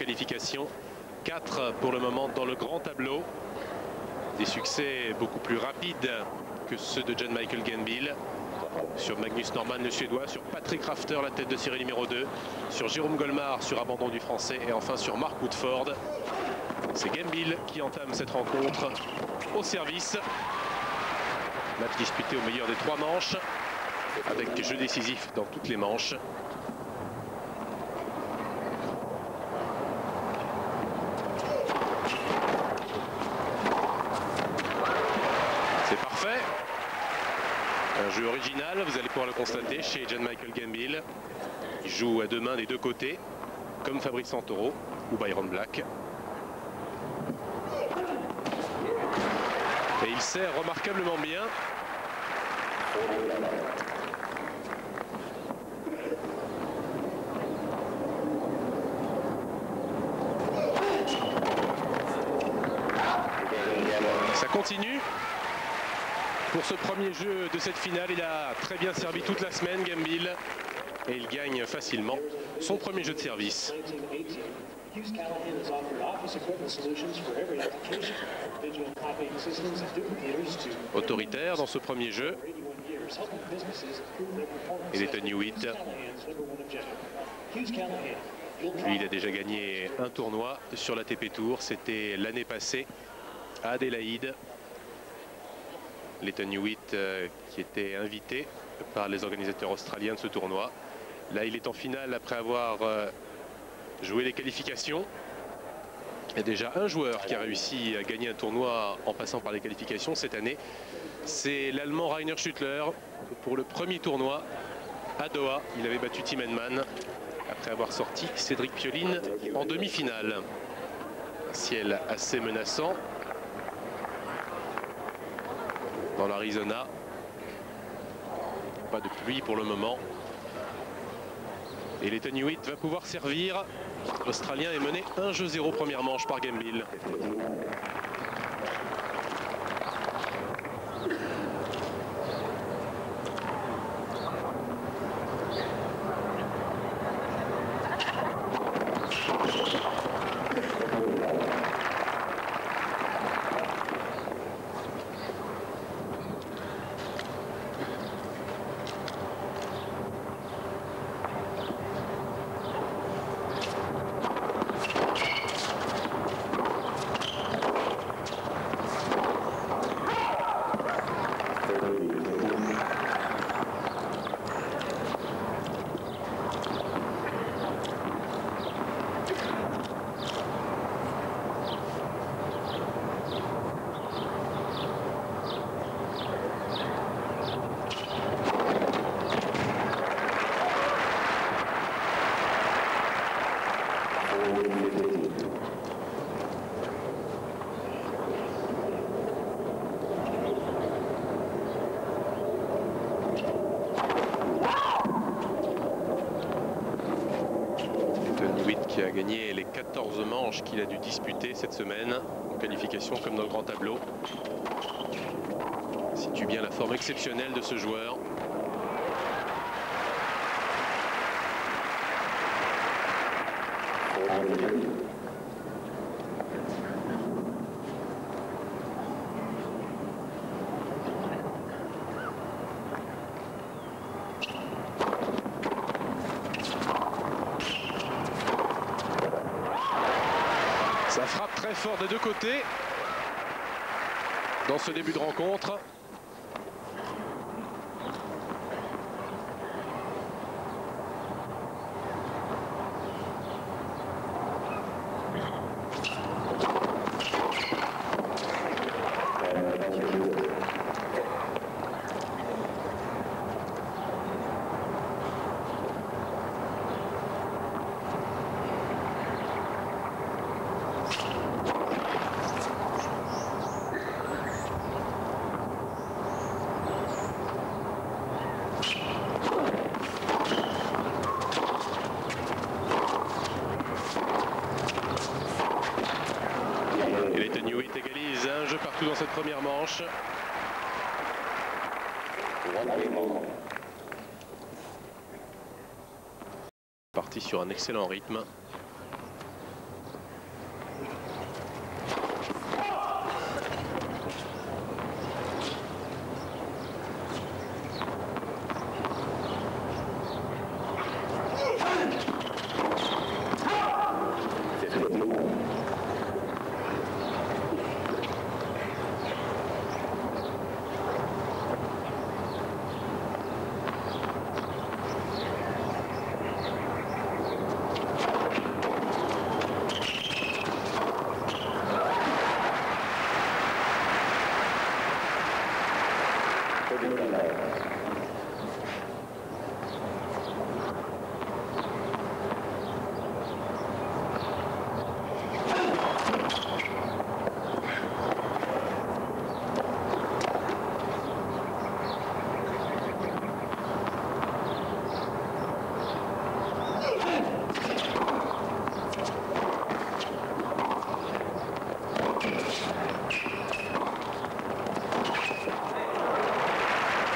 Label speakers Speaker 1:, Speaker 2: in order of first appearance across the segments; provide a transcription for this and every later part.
Speaker 1: qualification, 4 pour le moment dans le grand tableau. Des succès beaucoup plus rapides que ceux de John Michael Gambile. Sur Magnus Norman le Suédois, sur Patrick Rafter la tête de série numéro 2, sur Jérôme Golmar sur abandon du Français et enfin sur Mark Woodford. C'est Gambile qui entame cette rencontre au service. Match disputé au meilleur des 3 manches avec jeu décisif dans toutes les manches. C'est parfait. Un jeu original, vous allez pouvoir le constater chez John Michael Gambile. Il joue à 2 mains des 2 côtés, comme Fabrice Santoro ou Byron Black. Et il sert remarquablement bien. Ça continue. Pour ce premier jeu de cette finale, il a très bien servi toute la semaine, Gambile. Et il gagne facilement son premier jeu de service. Autoritaire dans ce premier jeu. Et Lleyton Hewitt. Lui, il a déjà gagné un tournoi sur l'ATP Tour. C'était l'année passée à Adélaïde. Lleyton Hewitt qui était invité par les organisateurs australiens de ce tournoi. Là, il est en finale après avoir joué les qualifications. Il y a déjà un joueur qui a réussi à gagner un tournoi en passant par les qualifications cette année. C'est l'Allemand Rainer Schüttler. Pour le premier tournoi à Doha, il avait battu Tim Henman après avoir sorti Cédric Pioline en demi-finale. Un ciel assez menaçant dans l'Arizona. Pas de pluie pour le moment. Et Lleyton Hewitt va pouvoir servir. L'Australien est mené 1-0 première manche par Gambile. Qui a gagné les 14 manches qu'il a dû disputer cette semaine en qualification comme dans le grand tableau. Situe bien la forme exceptionnelle de ce joueur. Ça frappe très fort des 2 côtés dans ce début de rencontre. Dans cette première manche. Parti sur un excellent rythme.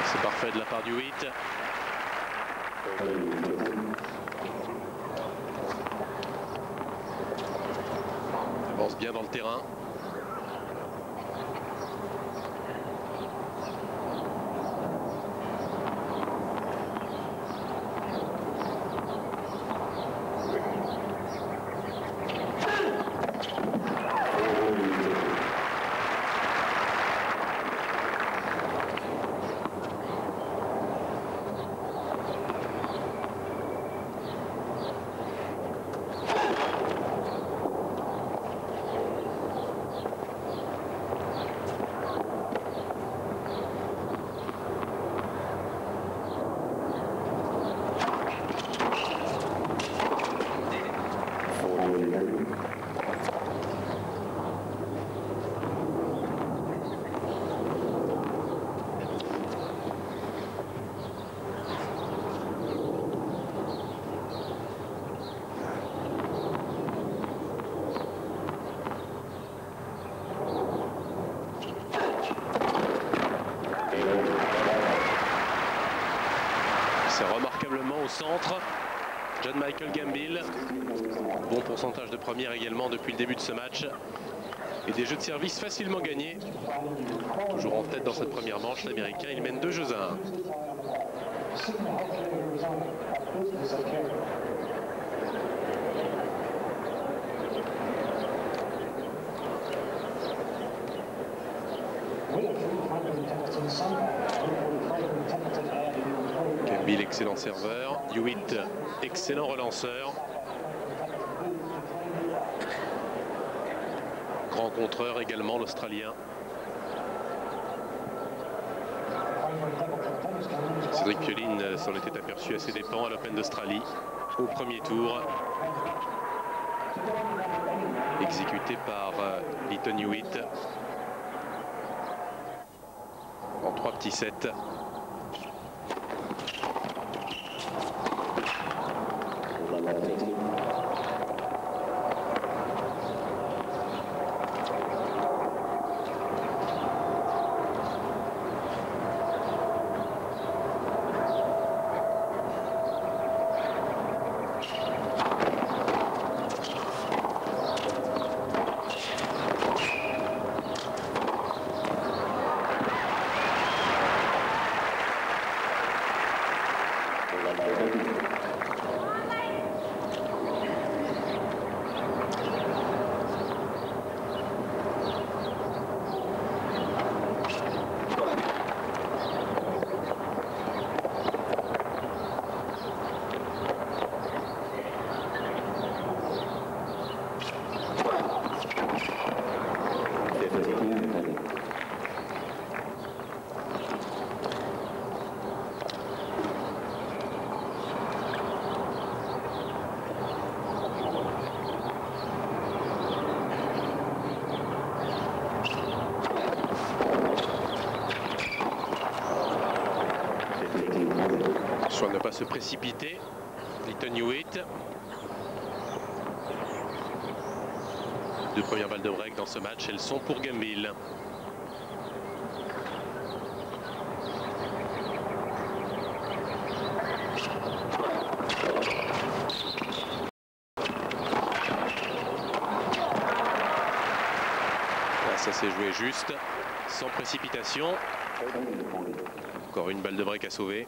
Speaker 1: C'est parfait de la part du 8. Avance bien dans le terrain. C'est remarquablement au centre. John Michael Gambill. Bon pourcentage de première également depuis le début de ce match. Et des jeux de service facilement gagnés. Toujours en tête dans cette première manche, l'Américain. Il mène 2 jeux à 1. Gambill, excellent serveur. Hewitt, excellent relanceur. Grand contreur également, l'Australien. Cédric Pioline s'en était aperçu à ses dépens à l'Open d'Australie au premier tour. Exécuté par Lleyton Hewitt en 3 petits sets. Soit ne pas se précipiter. Lleyton Hewitt. 2 premières balles de break dans ce match, elles sont pour Gambill. Là, ça s'est joué juste, sans précipitation. Encore une balle de break à sauver.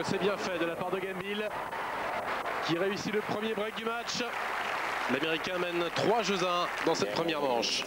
Speaker 1: que c'est bien fait de la part de Gambill, qui réussit le premier break du match. L'Américain mène 3-1 dans cette première manche.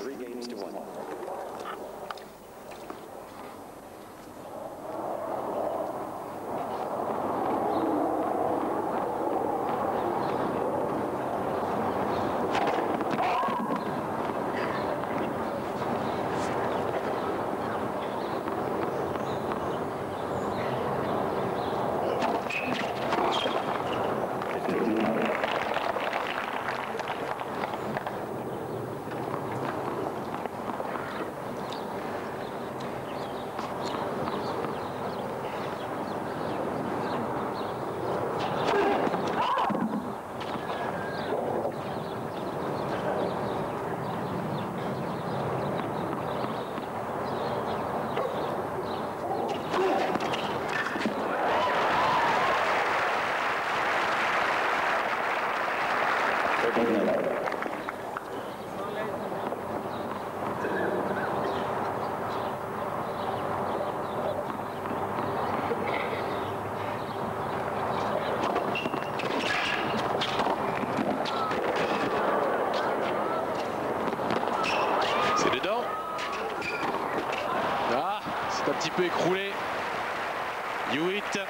Speaker 1: C'est dedans. Ah, c'est un petit peu écroulé. Hewitt.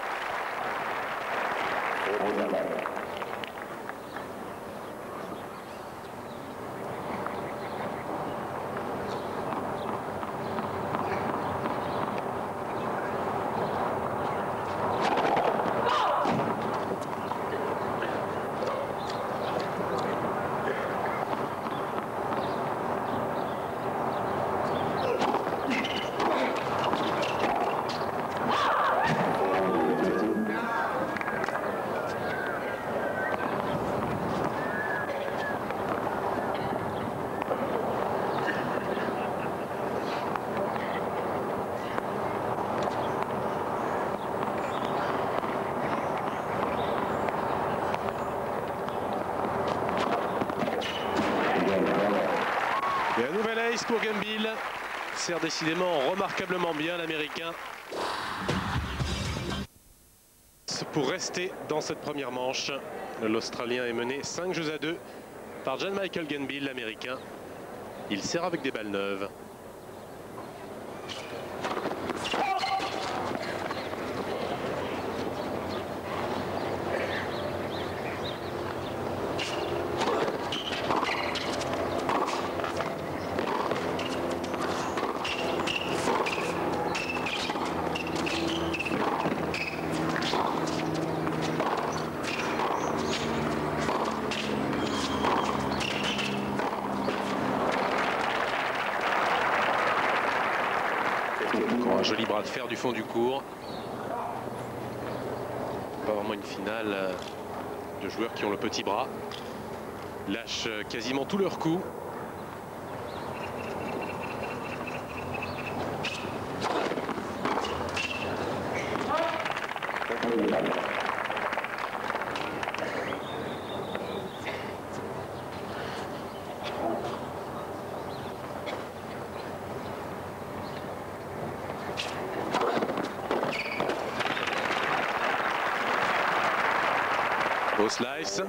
Speaker 1: Et un nouvel ace pour Gambill. Sert décidément remarquablement bien l'Américain pour rester dans cette première manche. L'Australien est mené 5-2 par John Michael Gambill, l'Américain. Il sert avec des balles neuves. Encore un joli bras de fer du fond du court. Pas vraiment une finale de joueurs qui ont le petit bras. Lâchent quasiment tous leurs coups. Beau slice,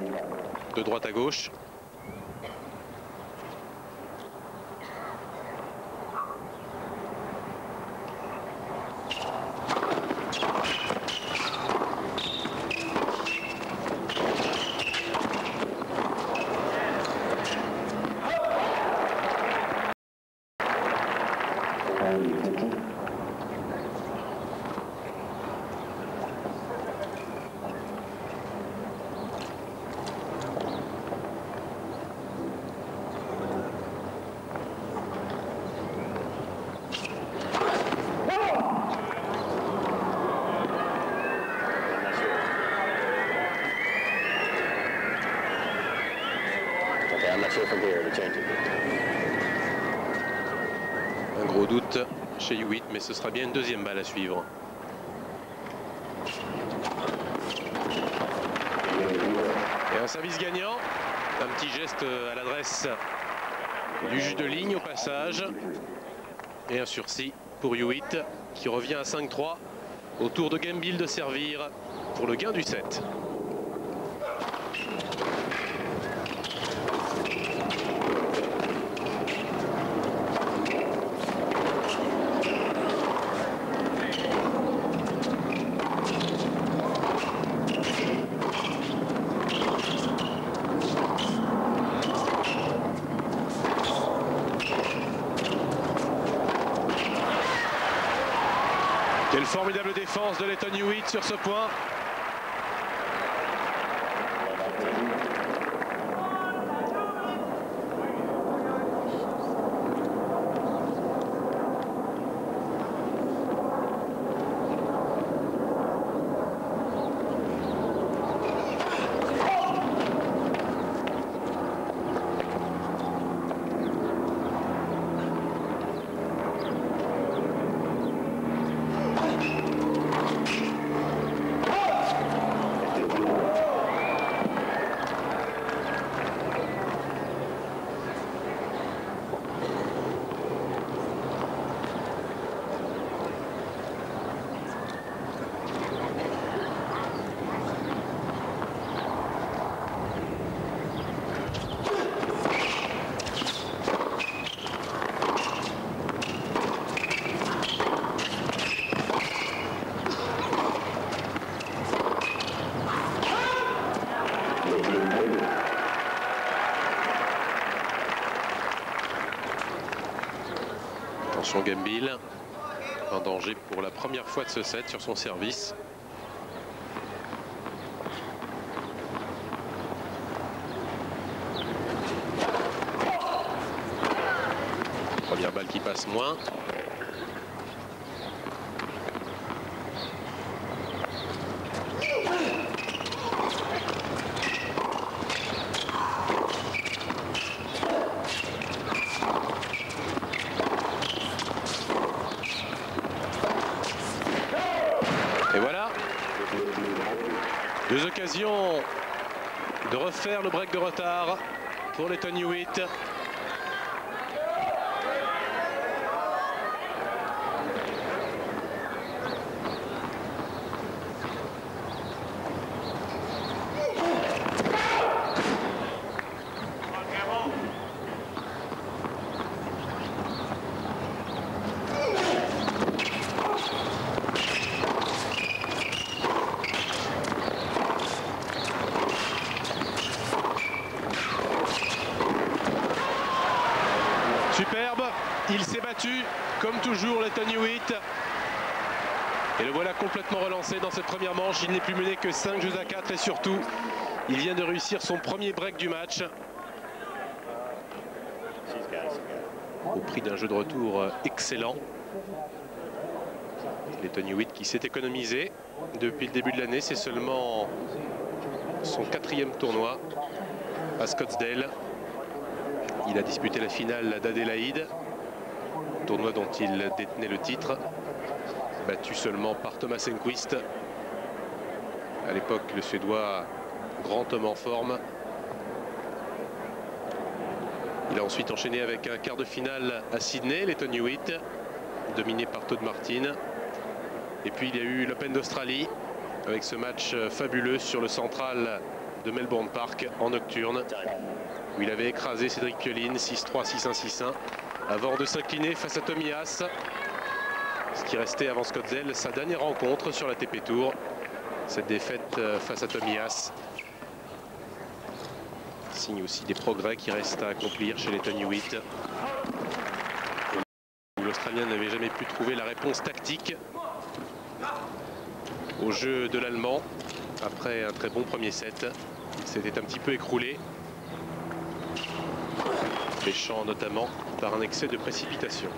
Speaker 1: de droite à gauche. Un gros doute chez Hewitt, mais ce sera bien une deuxième balle à suivre. Et un service gagnant, un petit geste à l'adresse du juge de ligne au passage. Et un sursis pour Hewitt qui revient à 5-3. Au tour de Gambill de servir. pour le gain du set. Quelle formidable défense de Lleyton Hewitt sur ce point. Attention Gambill, en danger pour la première fois de ce set sur son service. Première balle qui passe moins. Et voilà, deux occasions de refaire le break de retard pour Lleyton Hewitt. Superbe, il s'est battu comme toujours Lleyton Hewitt. Et le voilà complètement relancé dans cette première manche. Il n'est plus mené que 5 jeux à 4 et surtout, il vient de réussir son premier break du match. Au prix d'un jeu de retour excellent. Lleyton Hewitt qui s'est économisé depuis le début de l'année. C'est seulement son 4e tournoi à Scottsdale. Il a disputé la finale d'Adélaïde, tournoi dont il détenait le titre, battu seulement par Thomas Enquist. À l'époque, le Suédois, grand homme en forme. Il a ensuite enchaîné avec un quart de finale à Sydney, Lleyton Hewitt, dominé par Todd Martin. Et puis il y a eu l'Open d'Australie, avec ce match fabuleux sur le central de Melbourne Park en nocturne, où il avait écrasé Cédric Pioline 6-3, 6-1, 6-1, avant de s'incliner face à Tommy Haas. Ce qui restait avant Scottsdale, sa dernière rencontre sur la TP Tour. Cette défaite face à Tommy Haas signe aussi des progrès qui restent à accomplir chez Lleyton Hewitt. L'Australien n'avait jamais pu trouver la réponse tactique au jeu de l'Allemand. Après un très bon premier set, il s'était un petit peu écroulé, péchant notamment par un excès de précipitation.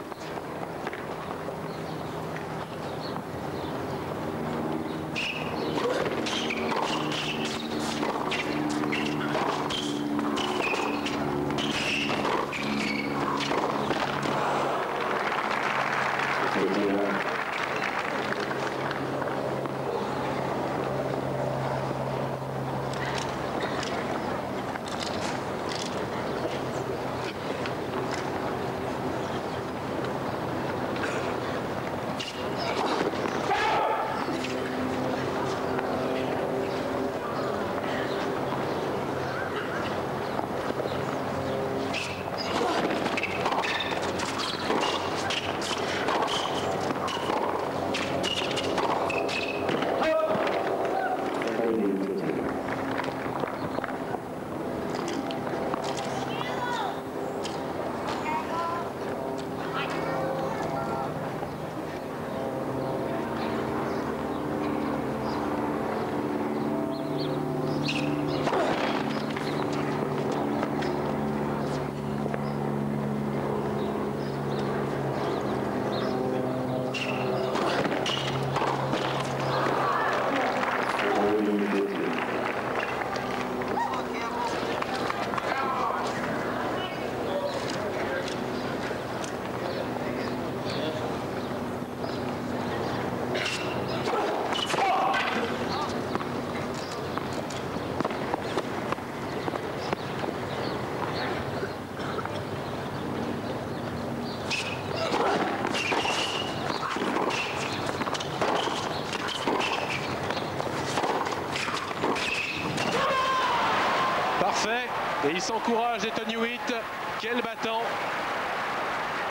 Speaker 1: s'encourage, Lleyton Hewitt. Quel battant!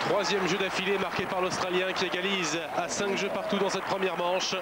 Speaker 1: Troisième jeu d'affilée marqué par l'Australien qui égalise à 5 jeux partout dans cette première manche.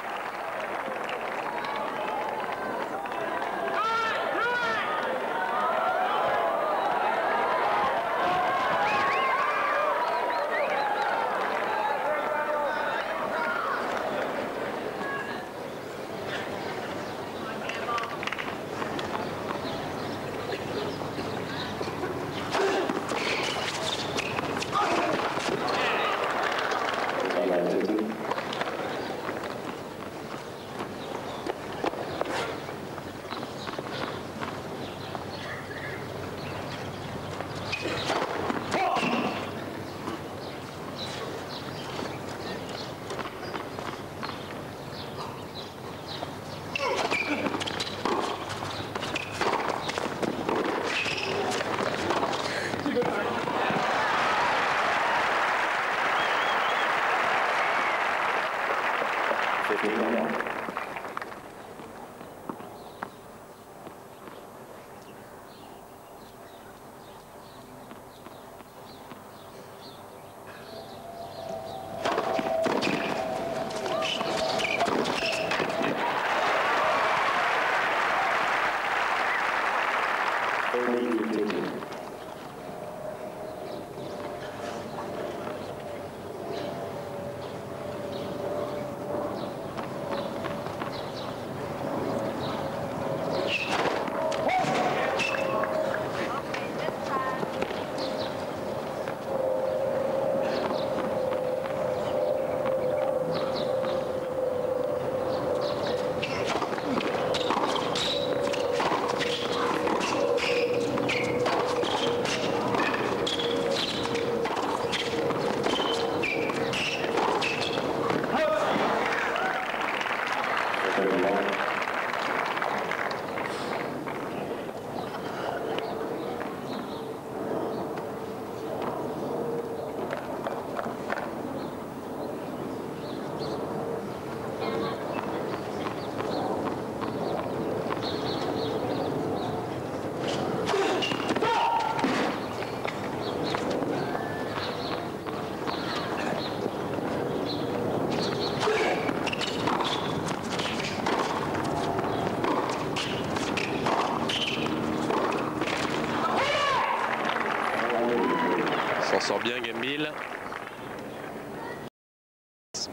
Speaker 1: S'en sort bien Gambill.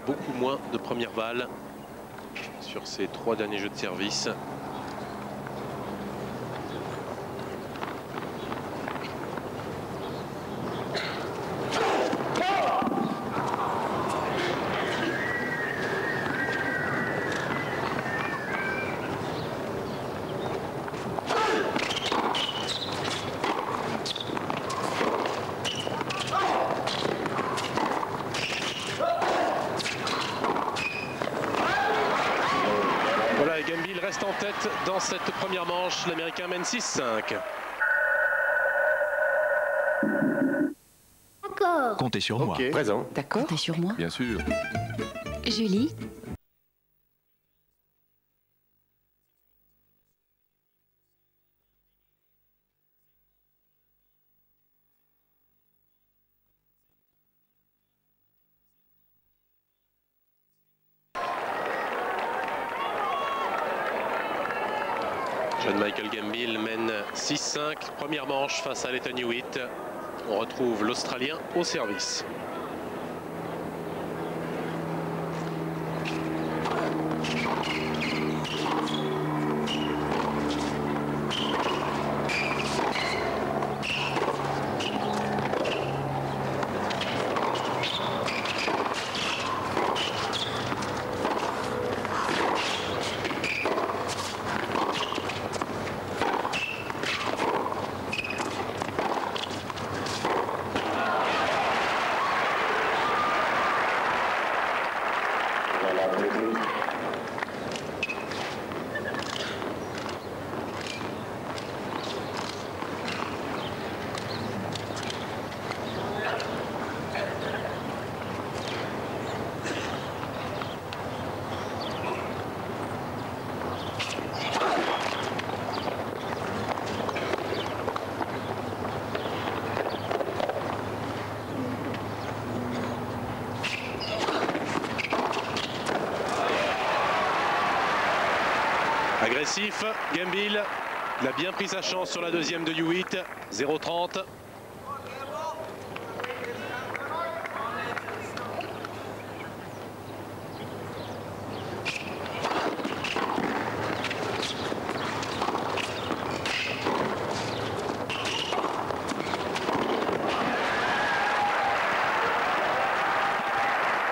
Speaker 1: Beaucoup moins de premières balles sur ses 3 derniers jeux de service. Gambill reste en tête dans cette première manche. L'Américain mène 6-5.
Speaker 2: D'accord.
Speaker 3: Comptez sur moi.
Speaker 4: Présent.
Speaker 2: D'accord.
Speaker 5: Comptez sur moi.
Speaker 3: Bien sûr.
Speaker 5: Julie.
Speaker 1: John Michael Gambill mène 6-5. Première manche face à Lleyton Hewitt. On retrouve l'Australien au service. Agressif, Gambil. Il a bien pris sa chance sur la deuxième de Hewitt. 0-30.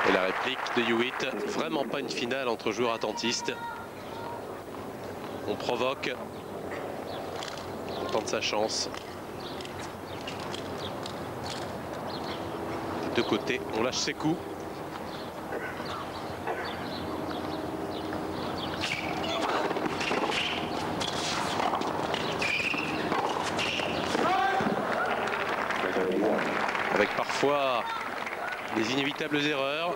Speaker 1: Et la réplique de Hewitt, vraiment pas une finale entre joueurs attentistes. On provoque, on tente sa chance. Des deux côtés, on lâche ses coups. Avec parfois des inévitables erreurs.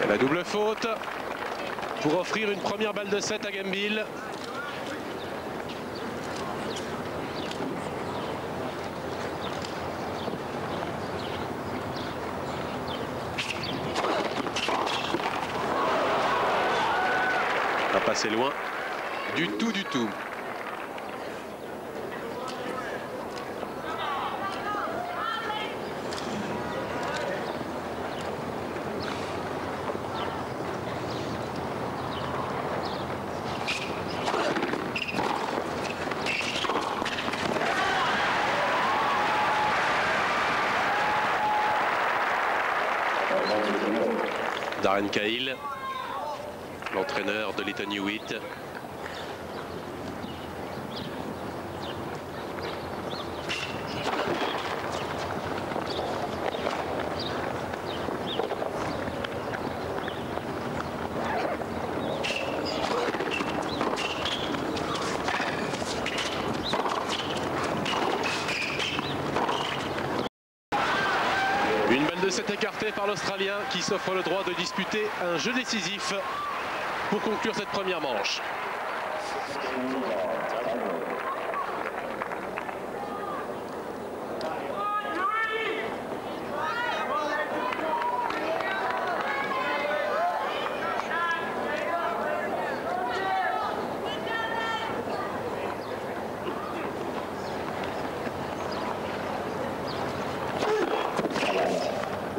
Speaker 1: Et la double faute pour offrir une première balle de 7 à Gambil. Pas passé loin du tout. Darren Cahill, l'entraîneur de Lleyton Hewitt. Une balle de 7 écartée par l'Australien qui s'offre le droit de disputer un jeu décisif pour conclure cette première manche.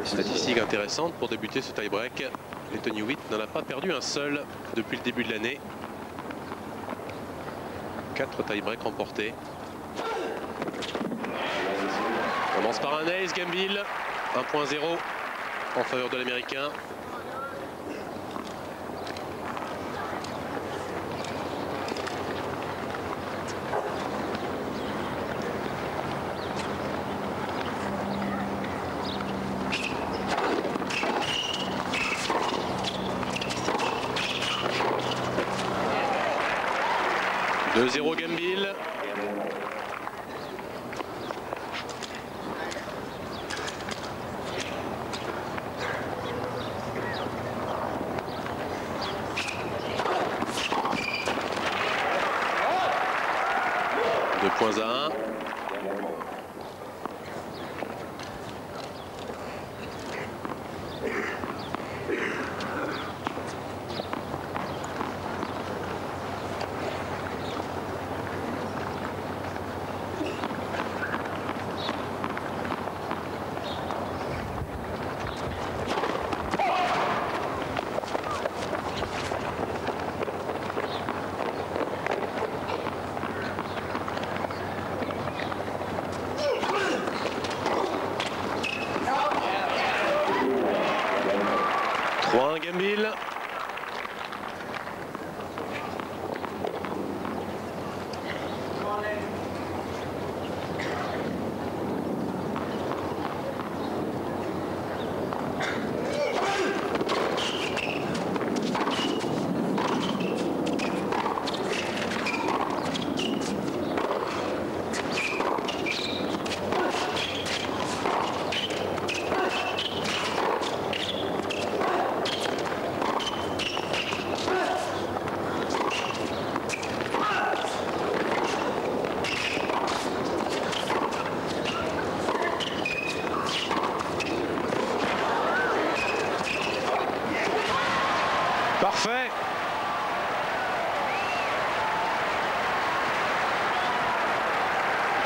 Speaker 1: Statistique intéressante pour débuter ce tie-break. Lleyton Hewitt n'en a pas perdu un seul depuis le début de l'année. 4 tie-breaks remportés. On commence par un ace, Gambil. 1.0 en faveur de l'Américain. « 2-0 Gambil. Deux points à 1.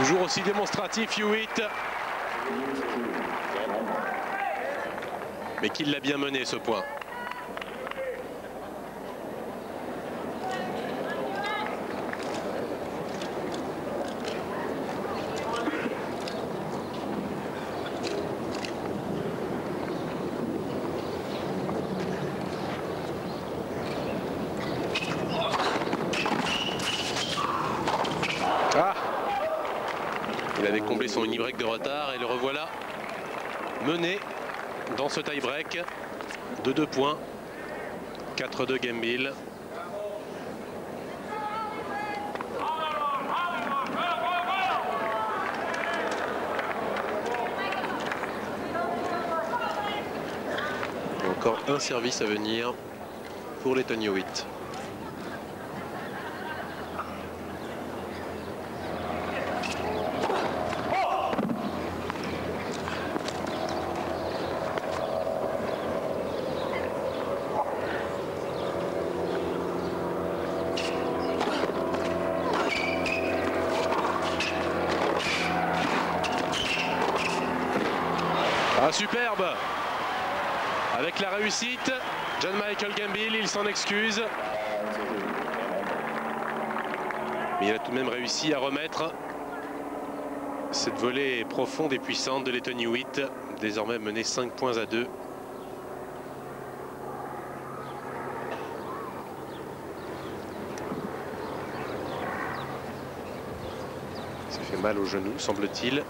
Speaker 1: Toujours aussi démonstratif Hewitt. Mais qu'il l'a bien mené ce point. Ah! Il avait comblé son mini break de retard et le revoilà mené dans ce tie break de 2 points. 4-2 Gambill. Encore un service à venir pour les Letton Hewitt. Ah, superbe! Avec la réussite, John Michael Gambill, il s'en excuse. Mais il a tout de même réussi à remettre cette volée profonde et puissante de Letton Hewitt, désormais menée 5 points à 2. Ça fait mal au genou, semble-t-il.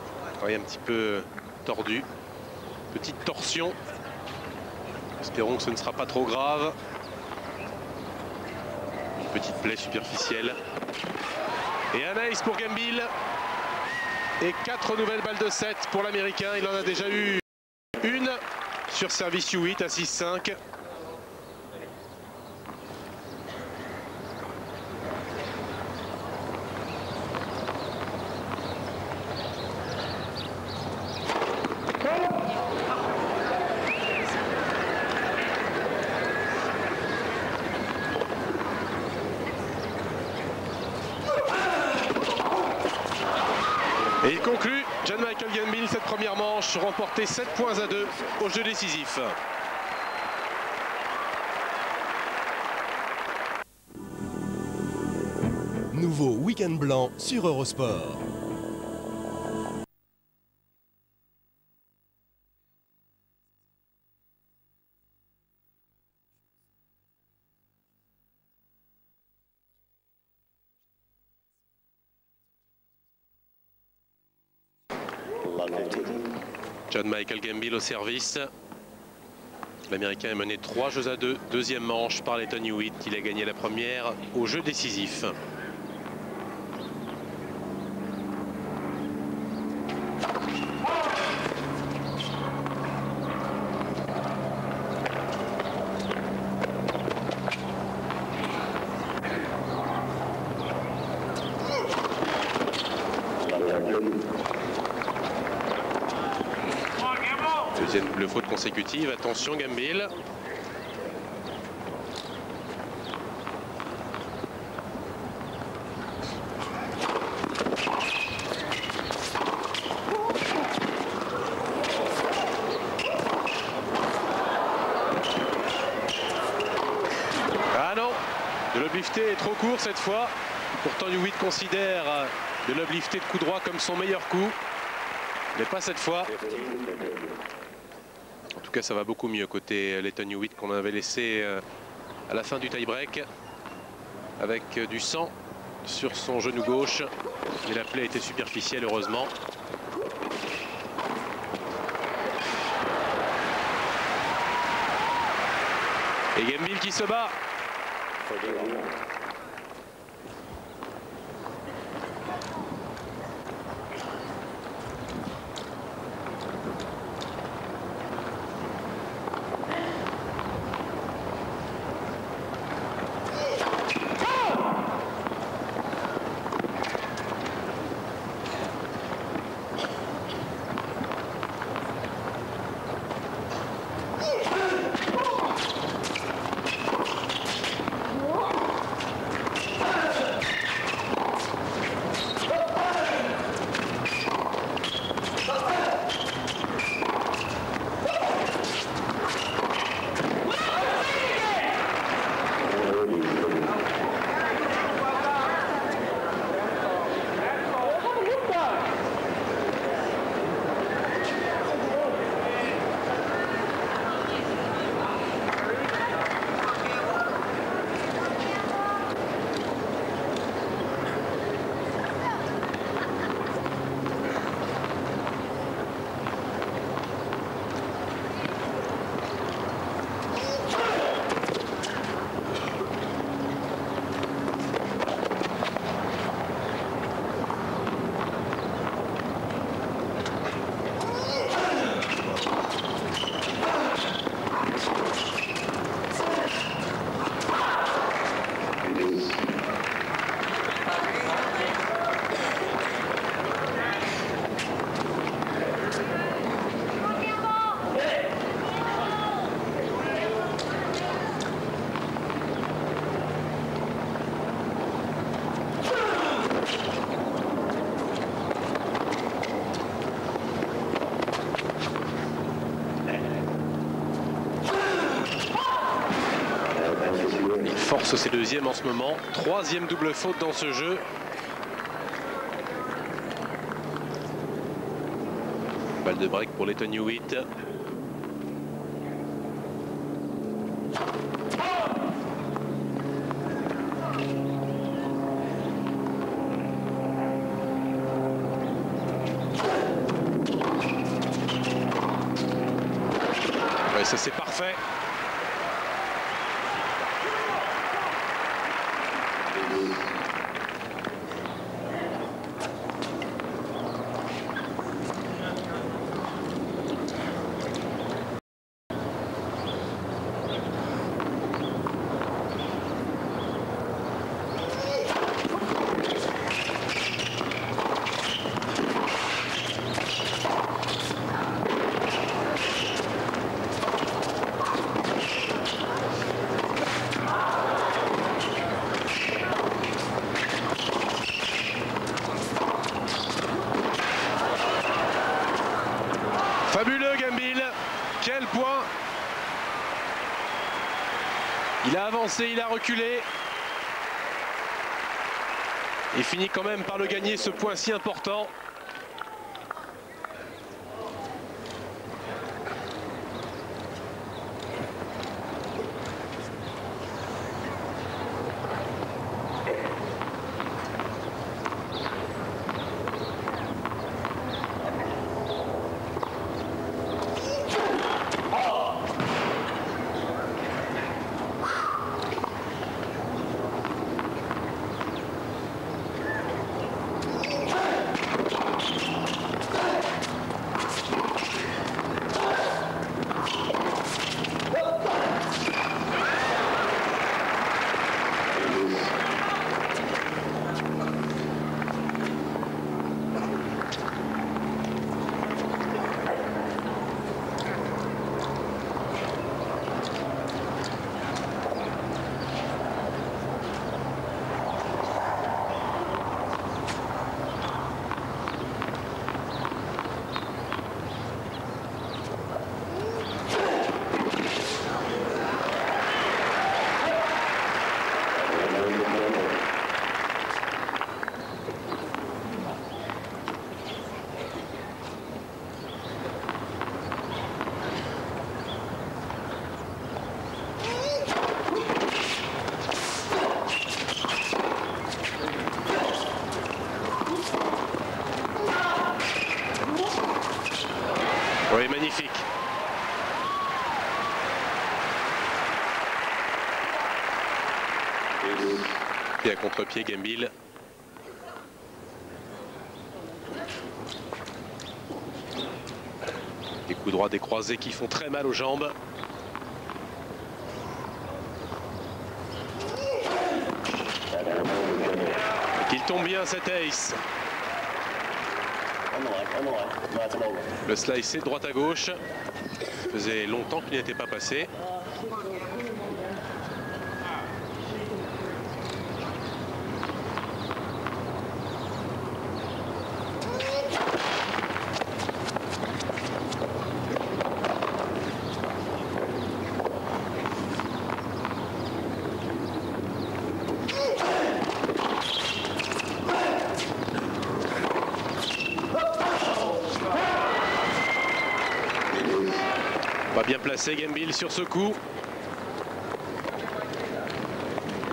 Speaker 1: Il est un petit peu tordu. Petite torsion. Espérons que ce ne sera pas trop grave. Une petite plaie superficielle. Et un ace pour Gambill. Et 4 nouvelles balles de 7 pour l'Américain. Il en a déjà eu une sur service Hewitt à 6-5. Et il conclut, John Michael Gambill, cette première manche, remporté 7 points à 2 au jeu décisif.
Speaker 2: Nouveau week-end blanc sur Eurosport.
Speaker 1: John Michael Gambill au service. L'Américain est mené 3 jeux à 2. Deuxième manche par Letton Hewitt. Il a gagné la première au jeu décisif. Deuxième double faute consécutive. Attention Gambill. Ah non, de l'uplifté est trop court cette fois. Pourtant Hewitt considère de l'uplifté de coup droit comme son meilleur coup. Mais pas cette fois. En tout cas, ça va beaucoup mieux côté Letton Hewitt qu'on avait laissé à la fin du tie-break. Avec du sang sur son genou gauche. Mais la plaie était superficielle, heureusement. Et Gambill qui se bat. Sur ses deuxièmes en ce moment. Troisième double faute dans ce jeu. Balle de break pour Lleyton Hewitt. Ouais, ça c'est parfait. Fabuleux Gambill, quel point! Il a avancé, il a reculé. Il finit quand même par le gagner, ce point si important. Oui, magnifique. Et à contre-pied, Gambill. Des coups droits, des croisés qui font très mal aux jambes. Et qu'il tombe bien cet ace. Le slice est de droite à gauche. Ça faisait longtemps qu'il n'était pas passé. Pas bien placé Gambill sur ce coup.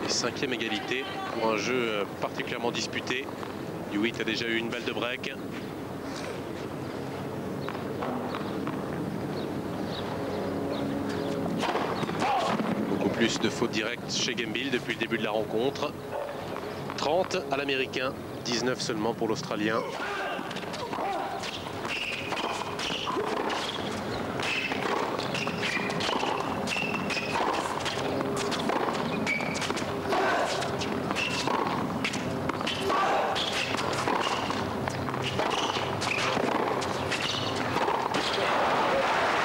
Speaker 1: Et cinquième égalité pour un jeu particulièrement disputé. Hewitt a déjà eu une balle de break. Beaucoup plus de fautes directes chez Gambill depuis le début de la rencontre. 30 à l'américain, 19 seulement pour l'Australien.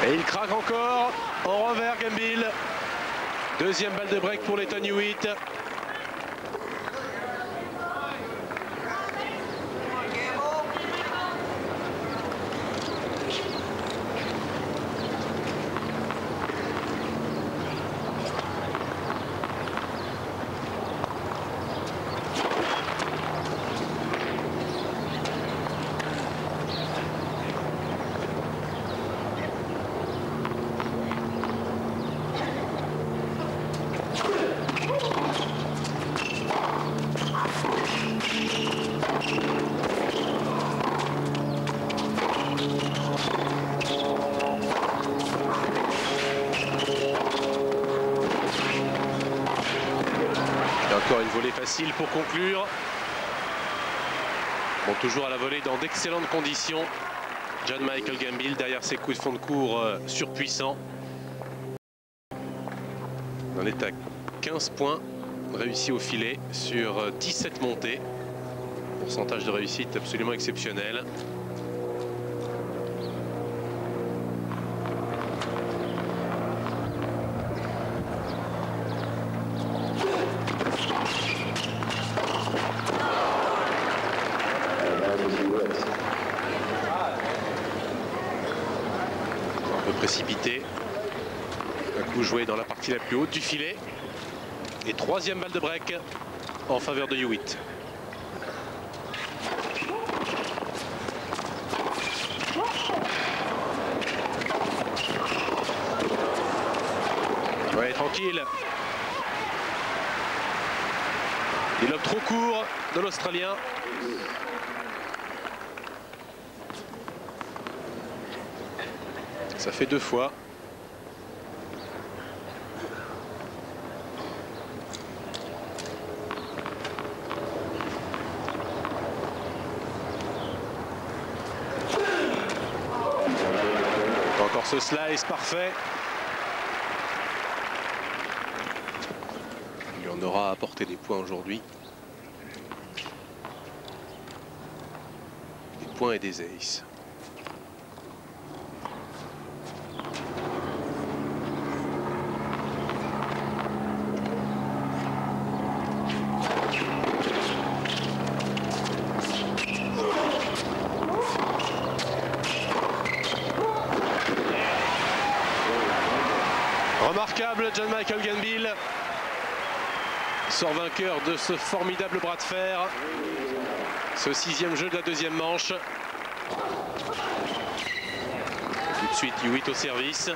Speaker 1: Et il craque encore en revers Gambill. Deuxième balle de break pour Lleyton Hewitt. Facile pour conclure. Bon, toujours à la volée dans d'excellentes conditions. John Michael Gambill derrière ses coups de fond de cours surpuissants. On est à 15 points réussis au filet sur 17 montées. Pourcentage de réussite absolument exceptionnel. Précipité, un coup joué dans la partie la plus haute du filet et troisième balle de break en faveur de Hewitt. Ouais, tranquille. Il lobe trop court de l'Australien. Ça fait 2 fois. Encore ce slice parfait. Il en aura apporté des points aujourd'hui. Des points et des aces. Remarquable, John Michael Gambill sort vainqueur de ce formidable bras de fer. Ce 6e jeu de la deuxième manche. Tout de suite Hewitt au service.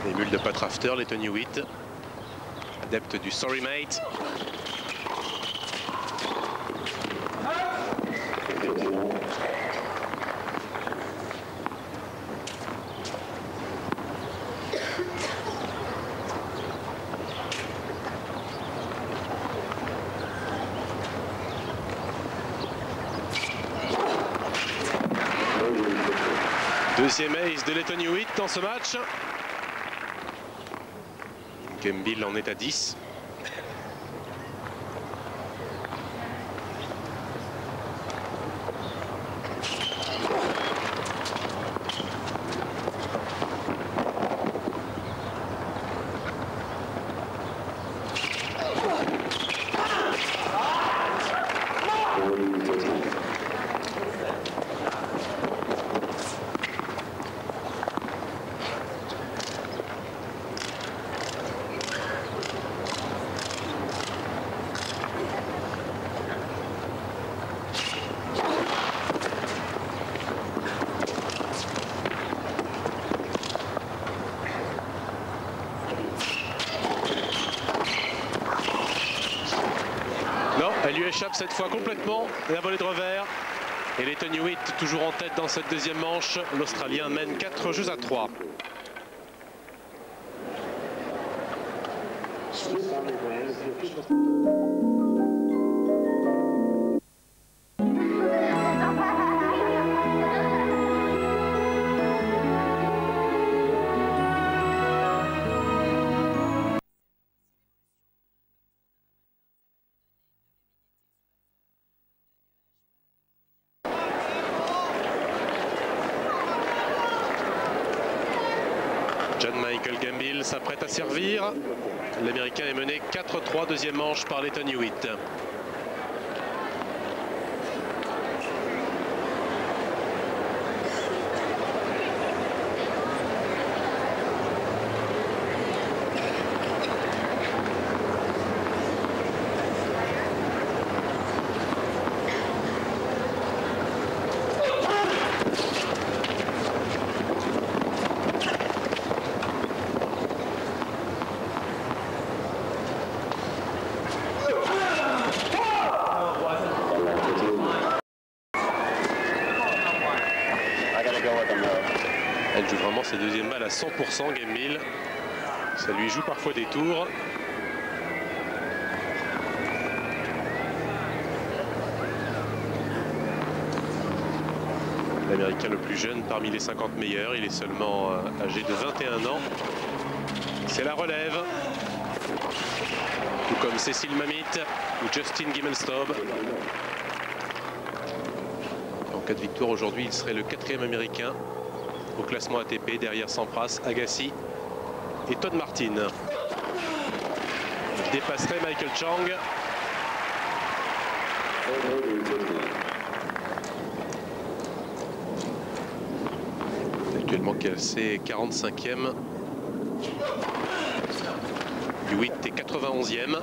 Speaker 1: Émule de Patrafter, Leighton Hewitt, adepte du Sorry Mate. Deuxième ace de Leighton Hewitt dans ce match. Gambill en est à 10. Elle lui échappe cette fois complètement, la volée de revers. Et Leighton Hewitt toujours en tête dans cette deuxième manche. L'Australien mène 4 jeux à 3. John Michael Gambill s'apprête à servir. L'Américain est mené 4-3, deuxième manche par Leighton Hewitt. Elle joue vraiment ses deuxièmes balles à 100%, Gambill. Ça lui joue parfois des tours. L'Américain le plus jeune parmi les 50 meilleurs. Il est seulement âgé de 21 ans. C'est la relève. Tout comme Cécile Mamit ou Justin Gimelstob. En cas de victoire aujourd'hui, il serait le 4e américain au classement ATP derrière Sampras, Agassi et Todd Martin. Il dépasserait Michael Chang. Actuellement classé 45e. Hewitt est 91e.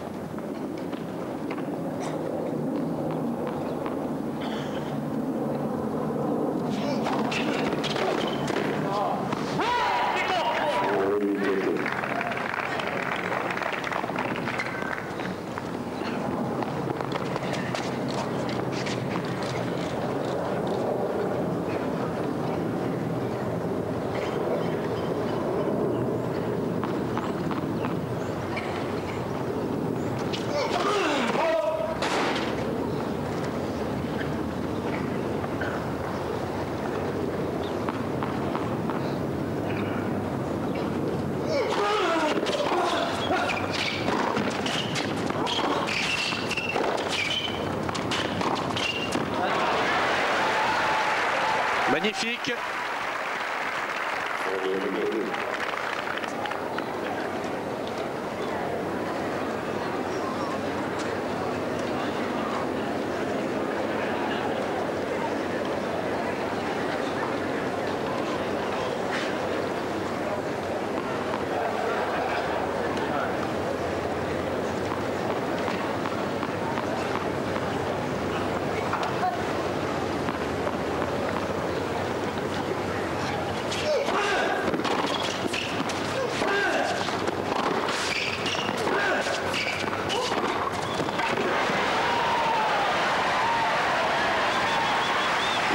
Speaker 1: Magnifique.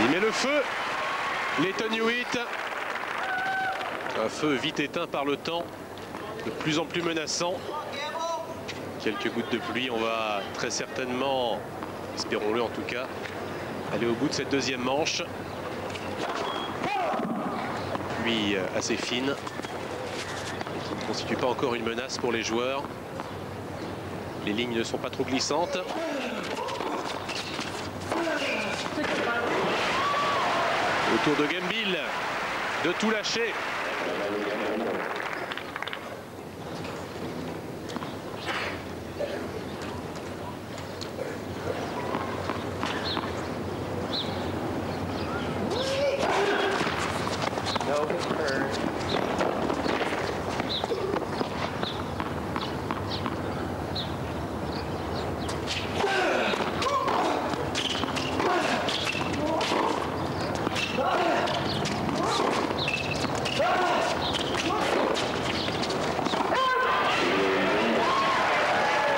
Speaker 1: Il met le feu, Lleyton Hewitt. Un feu vite éteint par le temps, de plus en plus menaçant. Quelques gouttes de pluie, on va très certainement, espérons-le en tout cas, aller au bout de cette deuxième manche. Pluie assez fine, qui ne constitue pas encore une menace pour les joueurs. Les lignes ne sont pas trop glissantes. Au tour de Gambill de tout lâcher.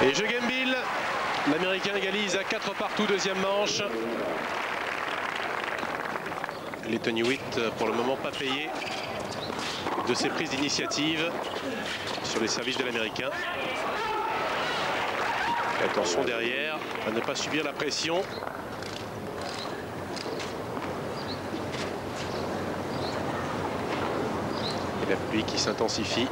Speaker 1: Et jeu Gambill, l'Américain égalise à 4 partout, deuxième manche. Lleyton Hewitt, pour le moment pas payé de ses prises d'initiative sur les services de l'Américain. Attention derrière à ne pas subir la pression. Et la pluie qui s'intensifie.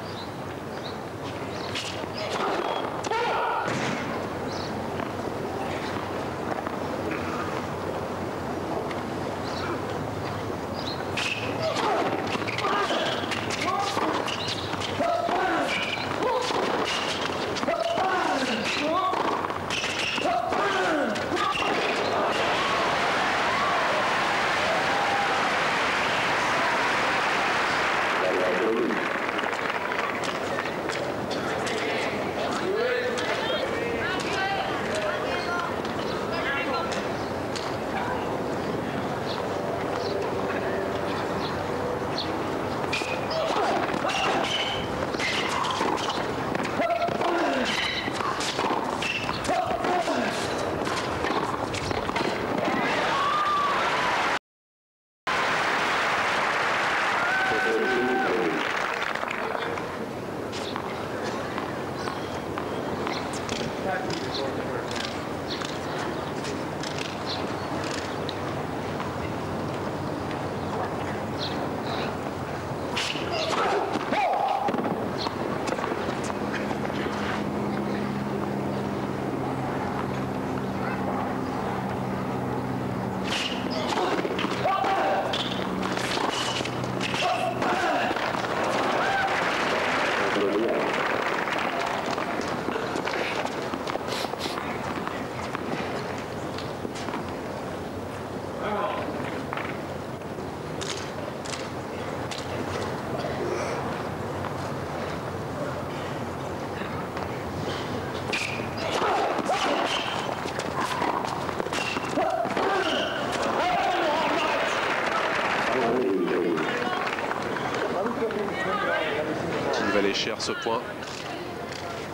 Speaker 1: Il valait cher ce point.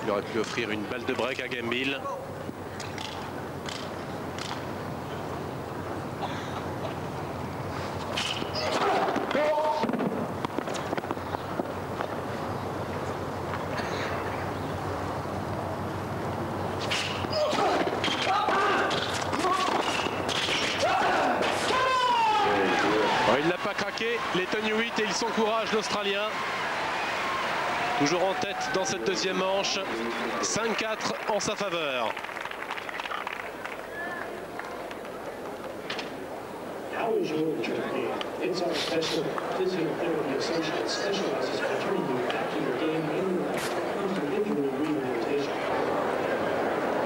Speaker 1: Il aurait pu offrir une balle de break à Gambill. Il n'a pas craqué, Lleyton Hewitt, et il s'encourage, l'Australien. Toujours en tête dans cette deuxième manche, 5-4 en sa faveur.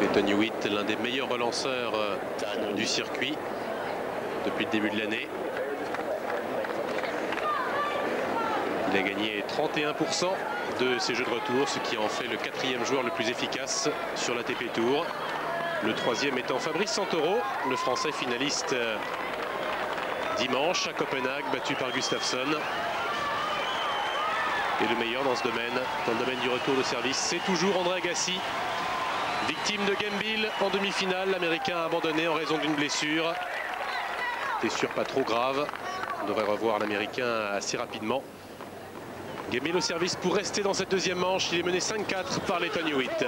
Speaker 1: Lleyton Hewitt, l'un des meilleurs relanceurs du circuit depuis le début de l'année. Il a gagné 31% de ses jeux de retour, ce qui en fait le 4e joueur le plus efficace sur l'ATP Tour. Le 3e étant Fabrice Santoro, le Français finaliste dimanche à Copenhague, battu par Gustafsson. Et le meilleur dans ce domaine, dans le domaine du retour de service, c'est toujours André Agassi. Victime de Gambill en demi-finale, l'Américain a abandonné en raison d'une blessure. C'était sûr pas trop grave. On devrait revoir l'Américain assez rapidement. Gambill au service pour rester dans cette deuxième manche. Il est mené 5-4 par Lleyton Hewitt.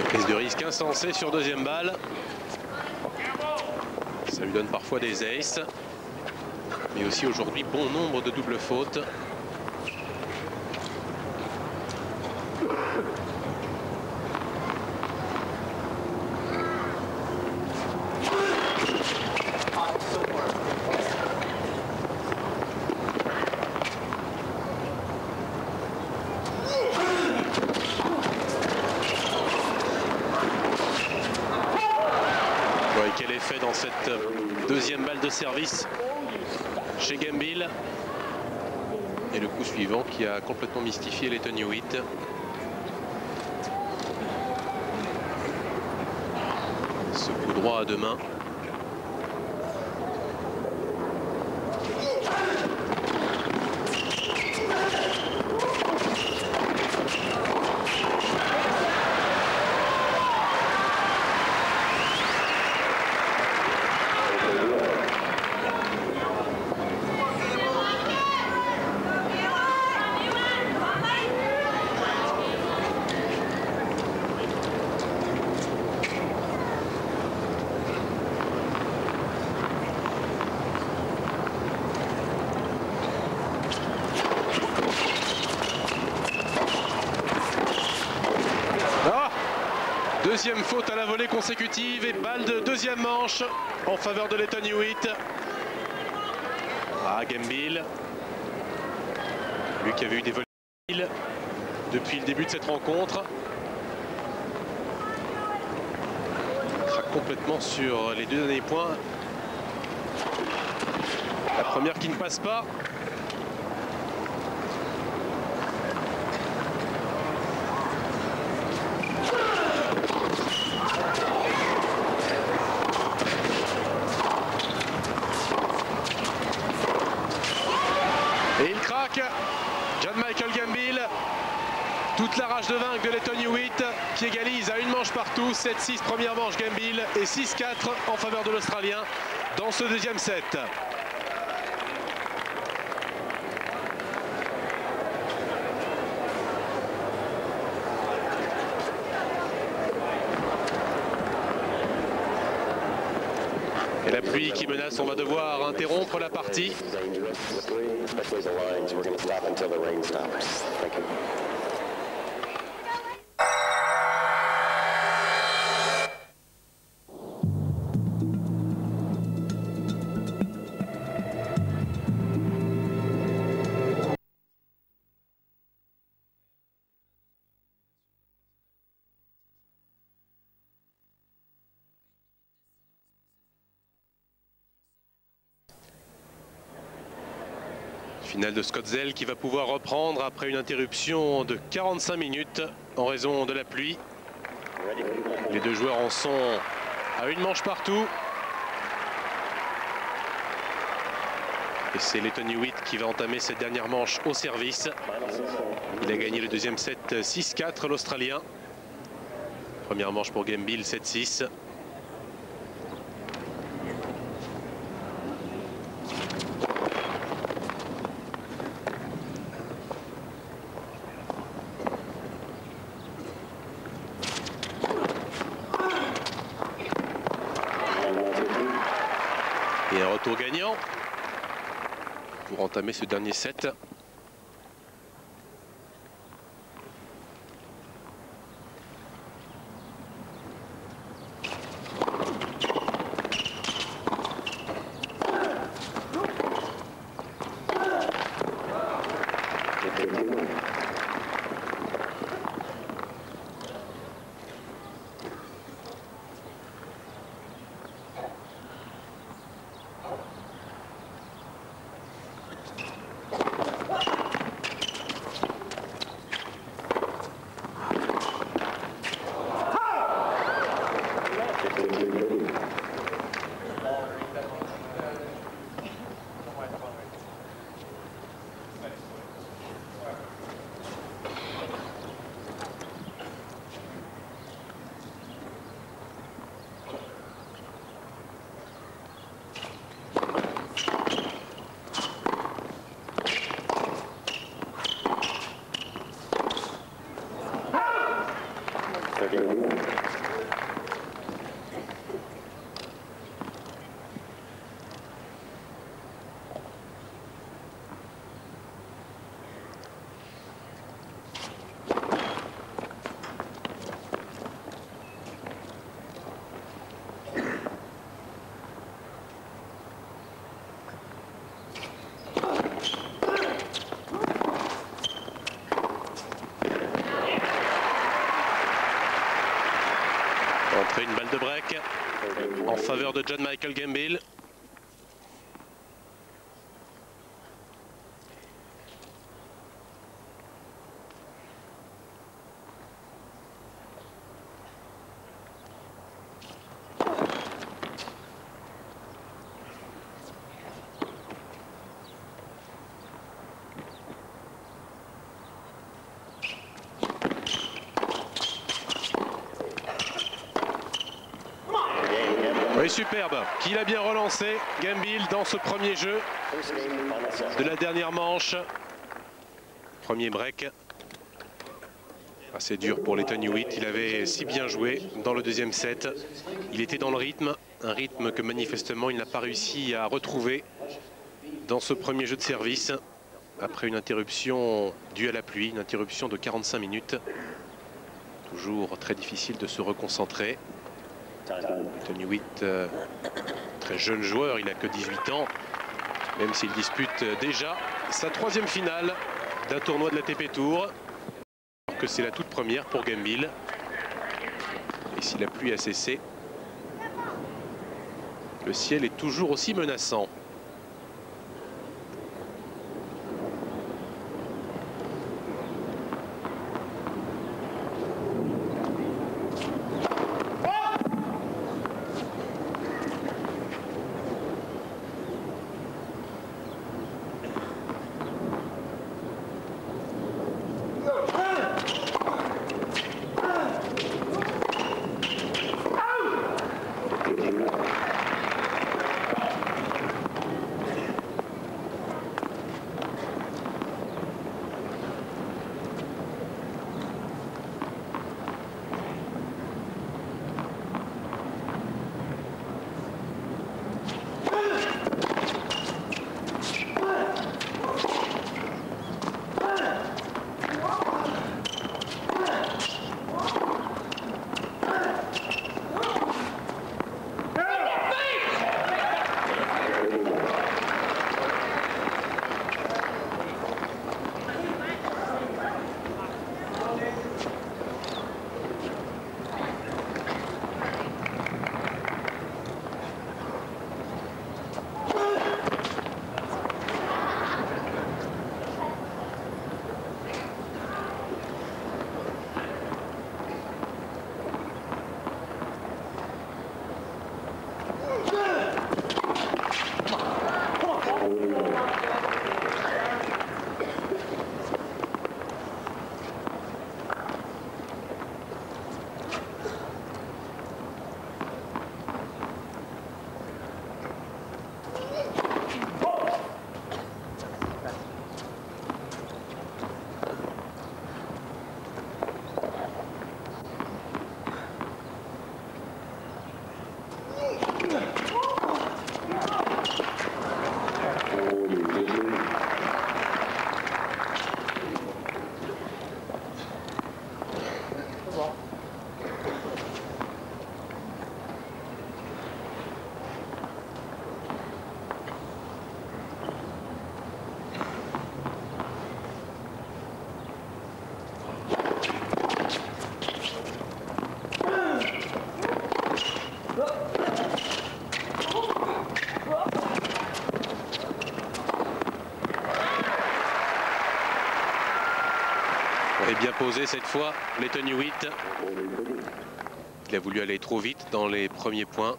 Speaker 1: Prise de risque insensée sur deuxième balle. Ça lui donne parfois des aces. Mais aussi aujourd'hui bon nombre de doubles fautes. Quel effet dans cette deuxième balle de service chez Gambill. Et le coup suivant qui a complètement mystifié Lleyton Hewitt. Ce coup droit à deux mains. Deuxième faute à la volée consécutive et balle de deuxième manche en faveur de Lleyton Hewitt. Ah, Gambill. Lui qui avait eu des volées depuis le début de cette rencontre. complètement sur les deux derniers points. La première qui ne passe pas. Et il craque. John Michael Gambill. Toute la rage de vaincre de Lleyton Hewitt qui égalise à une manche partout. 7-6 première manche Gambill et 6-4 en faveur de l'Australien dans ce deuxième set. Et la pluie qui menace, on va devoir interrompre la partie. Finale de Scott Zell qui va pouvoir reprendre après une interruption de 45 minutes en raison de la pluie. Les deux joueurs en sont à une manche partout. Et c'est Lleyton Hewitt qui va entamer cette dernière manche au service. Il a gagné le deuxième set 6-4 l'Australien. Première manche pour Gambill 7-6. Et un retour gagnant pour entamer ce dernier set. Entrée une balle de break en faveur de John Michael Gambill. Oui, superbe, qu'il a bien relancé Gambill dans ce premier jeu de la dernière manche. Premier break. Assez dur pour Lleyton Hewitt, il avait si bien joué dans le deuxième set. Il était dans le rythme, un rythme que manifestement il n'a pas réussi à retrouver dans ce premier jeu de service. Après une interruption due à la pluie, une interruption de 45 minutes. Toujours très difficile de se reconcentrer. Lleyton Hewitt, très jeune joueur, il n'a que 18 ans, même s'il dispute déjà sa troisième finale d'un tournoi de l'ATP Tour, alors que c'est la toute première pour Gambill. Et si la pluie a cessé, Le ciel est toujours aussi menaçant. Et bien posé cette fois, Lleyton Hewitt. Il a voulu aller trop vite dans les premiers points.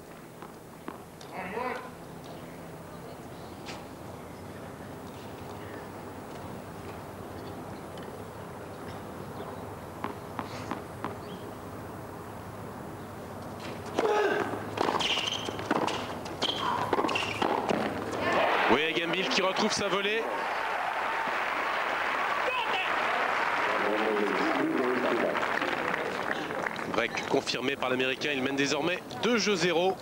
Speaker 1: Oui, Gambill qui retrouve sa volée. Break confirmé par l'Américain, il mène désormais 2-0.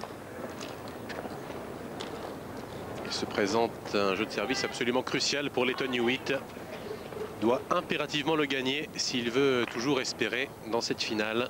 Speaker 1: Il se présente un jeu de service absolument crucial pour Lleyton Hewitt. Il doit impérativement le gagner s'il veut toujours espérer dans cette finale.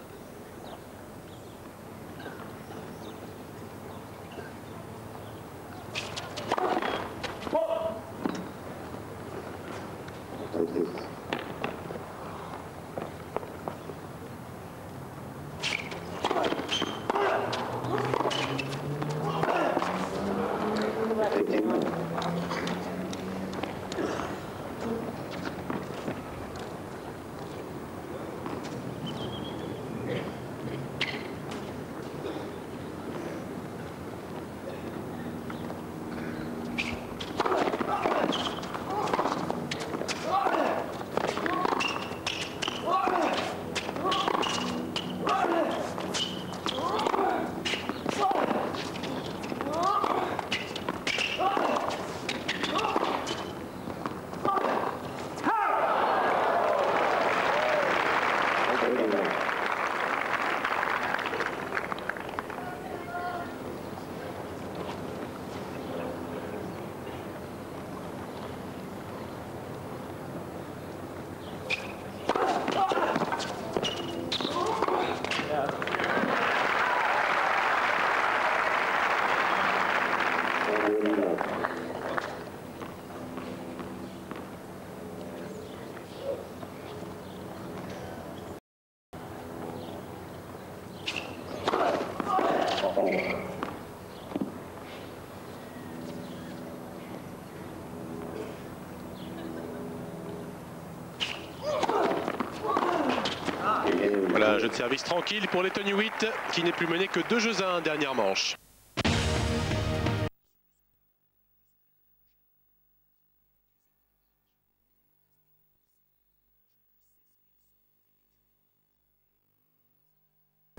Speaker 1: Un jeu de service tranquille pour les Tony Hewitt qui n'est plus mené que 2-1 dernière manche.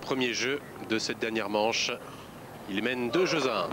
Speaker 1: Premier jeu de cette dernière manche. Il mène 2-1.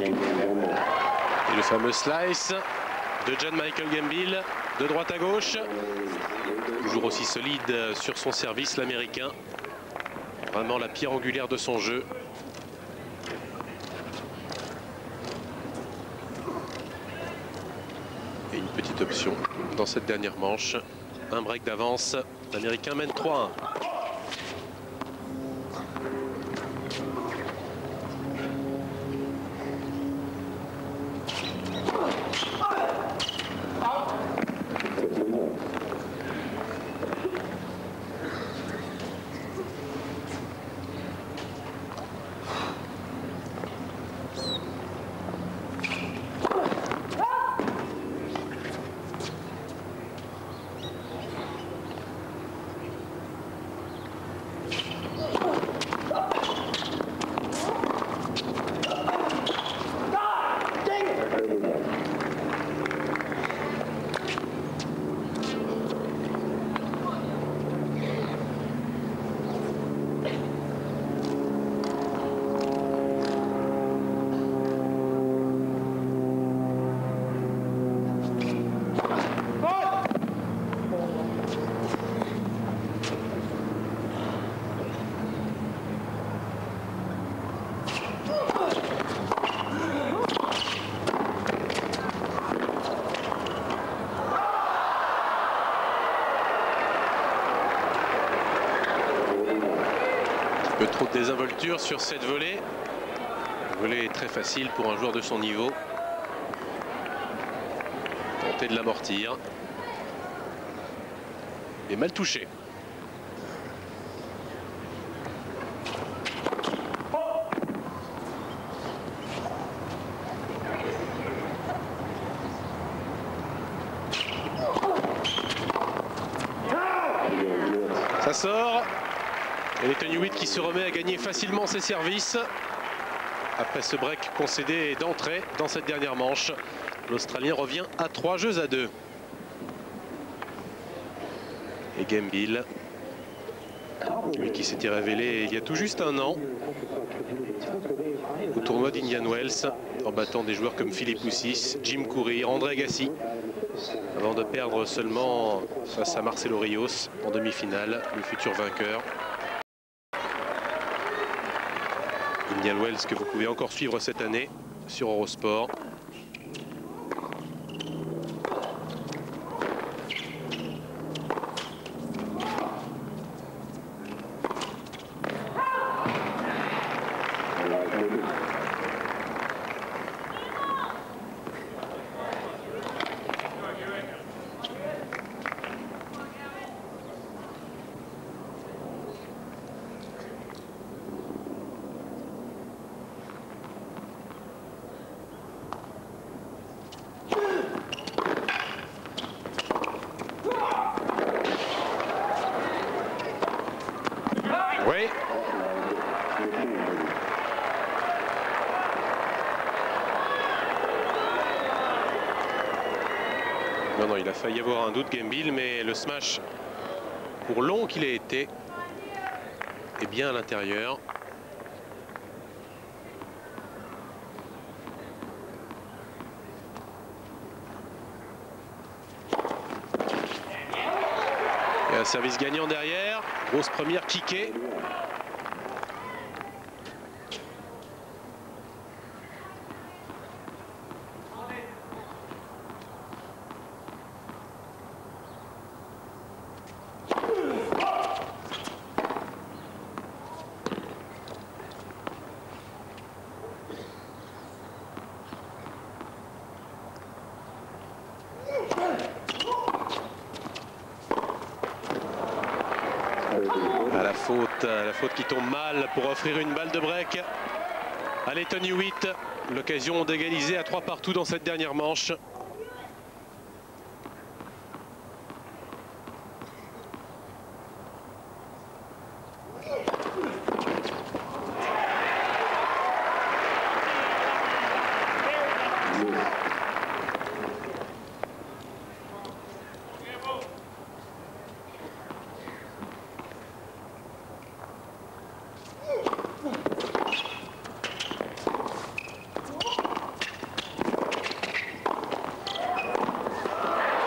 Speaker 1: Et le fameux slice de John Michael Gambeel, de droite à gauche. Toujours aussi solide sur son service, l'Américain. Vraiment la pierre angulaire de son jeu. Et une petite option dans cette dernière manche. Un break d'avance. L'Américain mène 3-1. Trop de désinvolture sur cette volée. La volée est très facile pour un joueur de son niveau. Tenter de l'amortir. Et mal touché. Ça sort. Et les Tony Hewitt qui se remet à gagner facilement ses services. Après ce break concédé d'entrée dans cette dernière manche, l'Australien revient à 3-2. Et Gambeel, lui qui s'était révélé il y a tout juste un an au tournoi d'Indian Wells, en battant des joueurs comme Philippe Houssis, Jim Courier, André Agassi, avant de perdre seulement face à Marcelo Rios en demi-finale, le futur vainqueur. Indian Wells que vous pouvez encore suivre cette année sur Eurosport. Non, il a failli avoir un doute Gembhil, mais le smash, pour long qu'il ait été, est bien à l'intérieur. Et un service gagnant derrière, grosse première kickée. La faute qui tombe mal pour offrir une balle de break à Lleyton Hewitt. L'occasion d'égaliser à 3 partout dans cette dernière manche.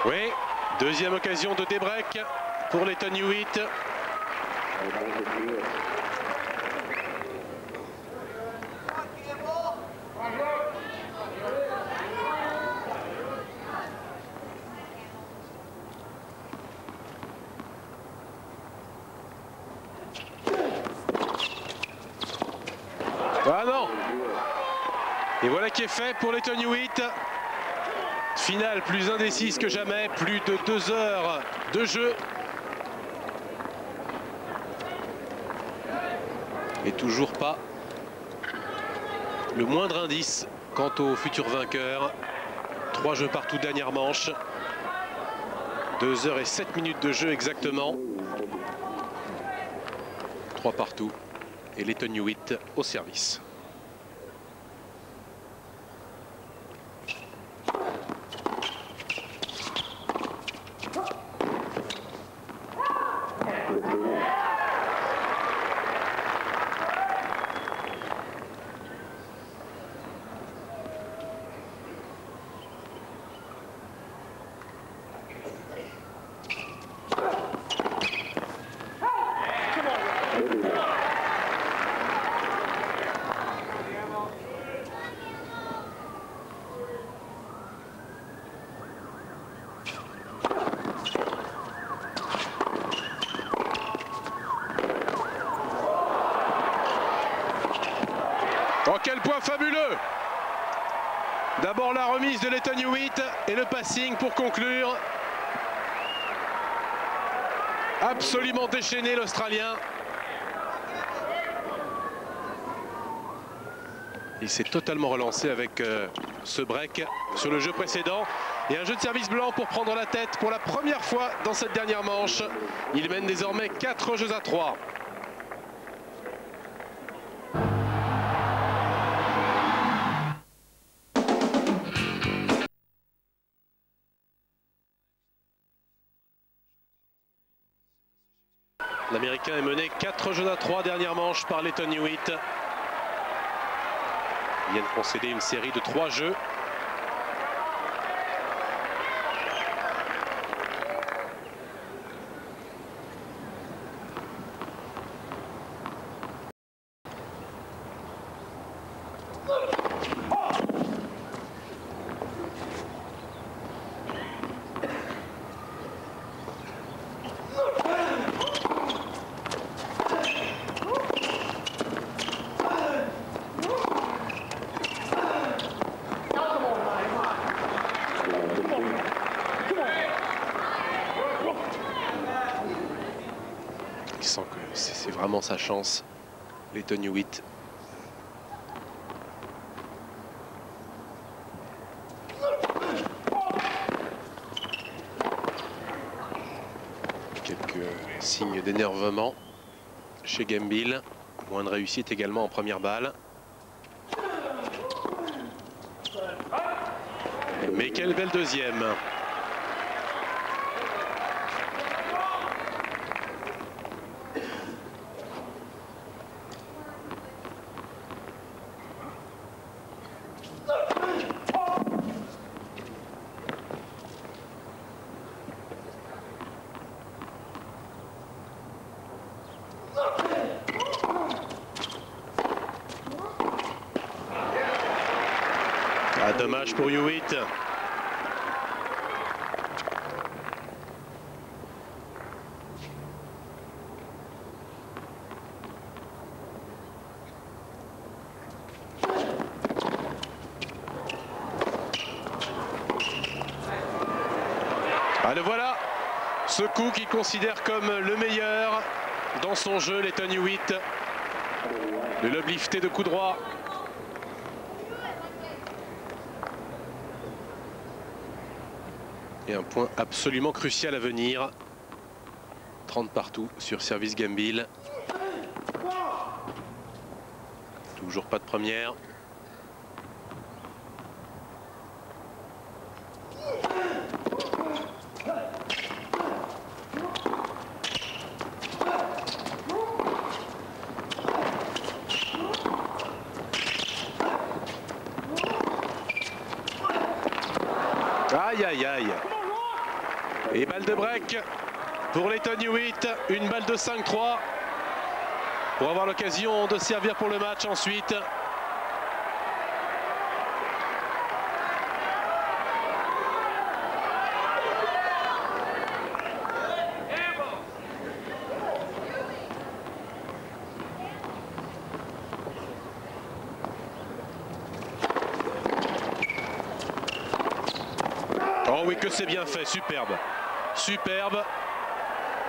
Speaker 1: Oui, deuxième occasion de débreak pour Lleyton Hewitt. Ah non! Et voilà qui est fait pour Lleyton Hewitt. Finale plus indécise que jamais, plus de 2 heures de jeu. Et toujours pas le moindre indice quant au futur vainqueur. 3 jeux partout, dernière manche. 2 heures et 7 minutes de jeu exactement. 3 partout. Et Lleyton Hewitt au service. Oh, quel point fabuleux! D'abord la remise de Lleyton Hewitt et le passing pour conclure. Absolument déchaîné l'Australien. Il s'est totalement relancé avec ce break sur le jeu précédent. Et un jeu de service blanc pour prendre la tête pour la première fois dans cette dernière manche. Il mène désormais 4 jeux à 3. L'Américain est mené 4 jeux à 3, dernière manche par Lleyton Hewitt. Il vient de concéder une série de 3 jeux. Il sent que c'est vraiment sa chance, Lleyton Hewitt. Quelques signes d'énervement chez Gembhil. Moins de réussite également en première balle. Mais quelle belle deuxième. Ah, dommage pour Hewitt. Ah, le voilà, ce coup qu'il considère comme le meilleur dans son jeu, Lleyton Hewitt. Le lob lifté de coup droit. Et un point absolument crucial à venir. 30 partout sur service Gambill. Toujours pas de première. Aïe aïe aïe. Et balle de break pour Lleyton Hewitt. Une balle de 5-3 pour avoir l'occasion de servir pour le match ensuite. Oh oui, que c'est bien fait, superbe. Superbe.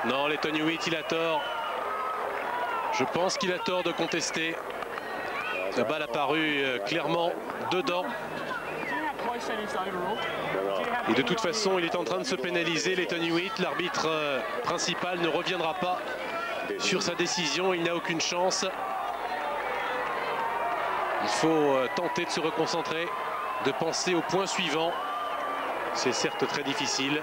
Speaker 1: Non, Lleyton Hewitt, il a tort. Je pense qu'il a tort de contester. La balle a paru clairement dedans. Et de toute façon, il est en train de se pénaliser, Lleyton Hewitt. L'arbitre principal ne reviendra pas sur sa décision. Il n'a aucune chance. Il faut tenter de se reconcentrer, de penser au point suivant. C'est certes très difficile.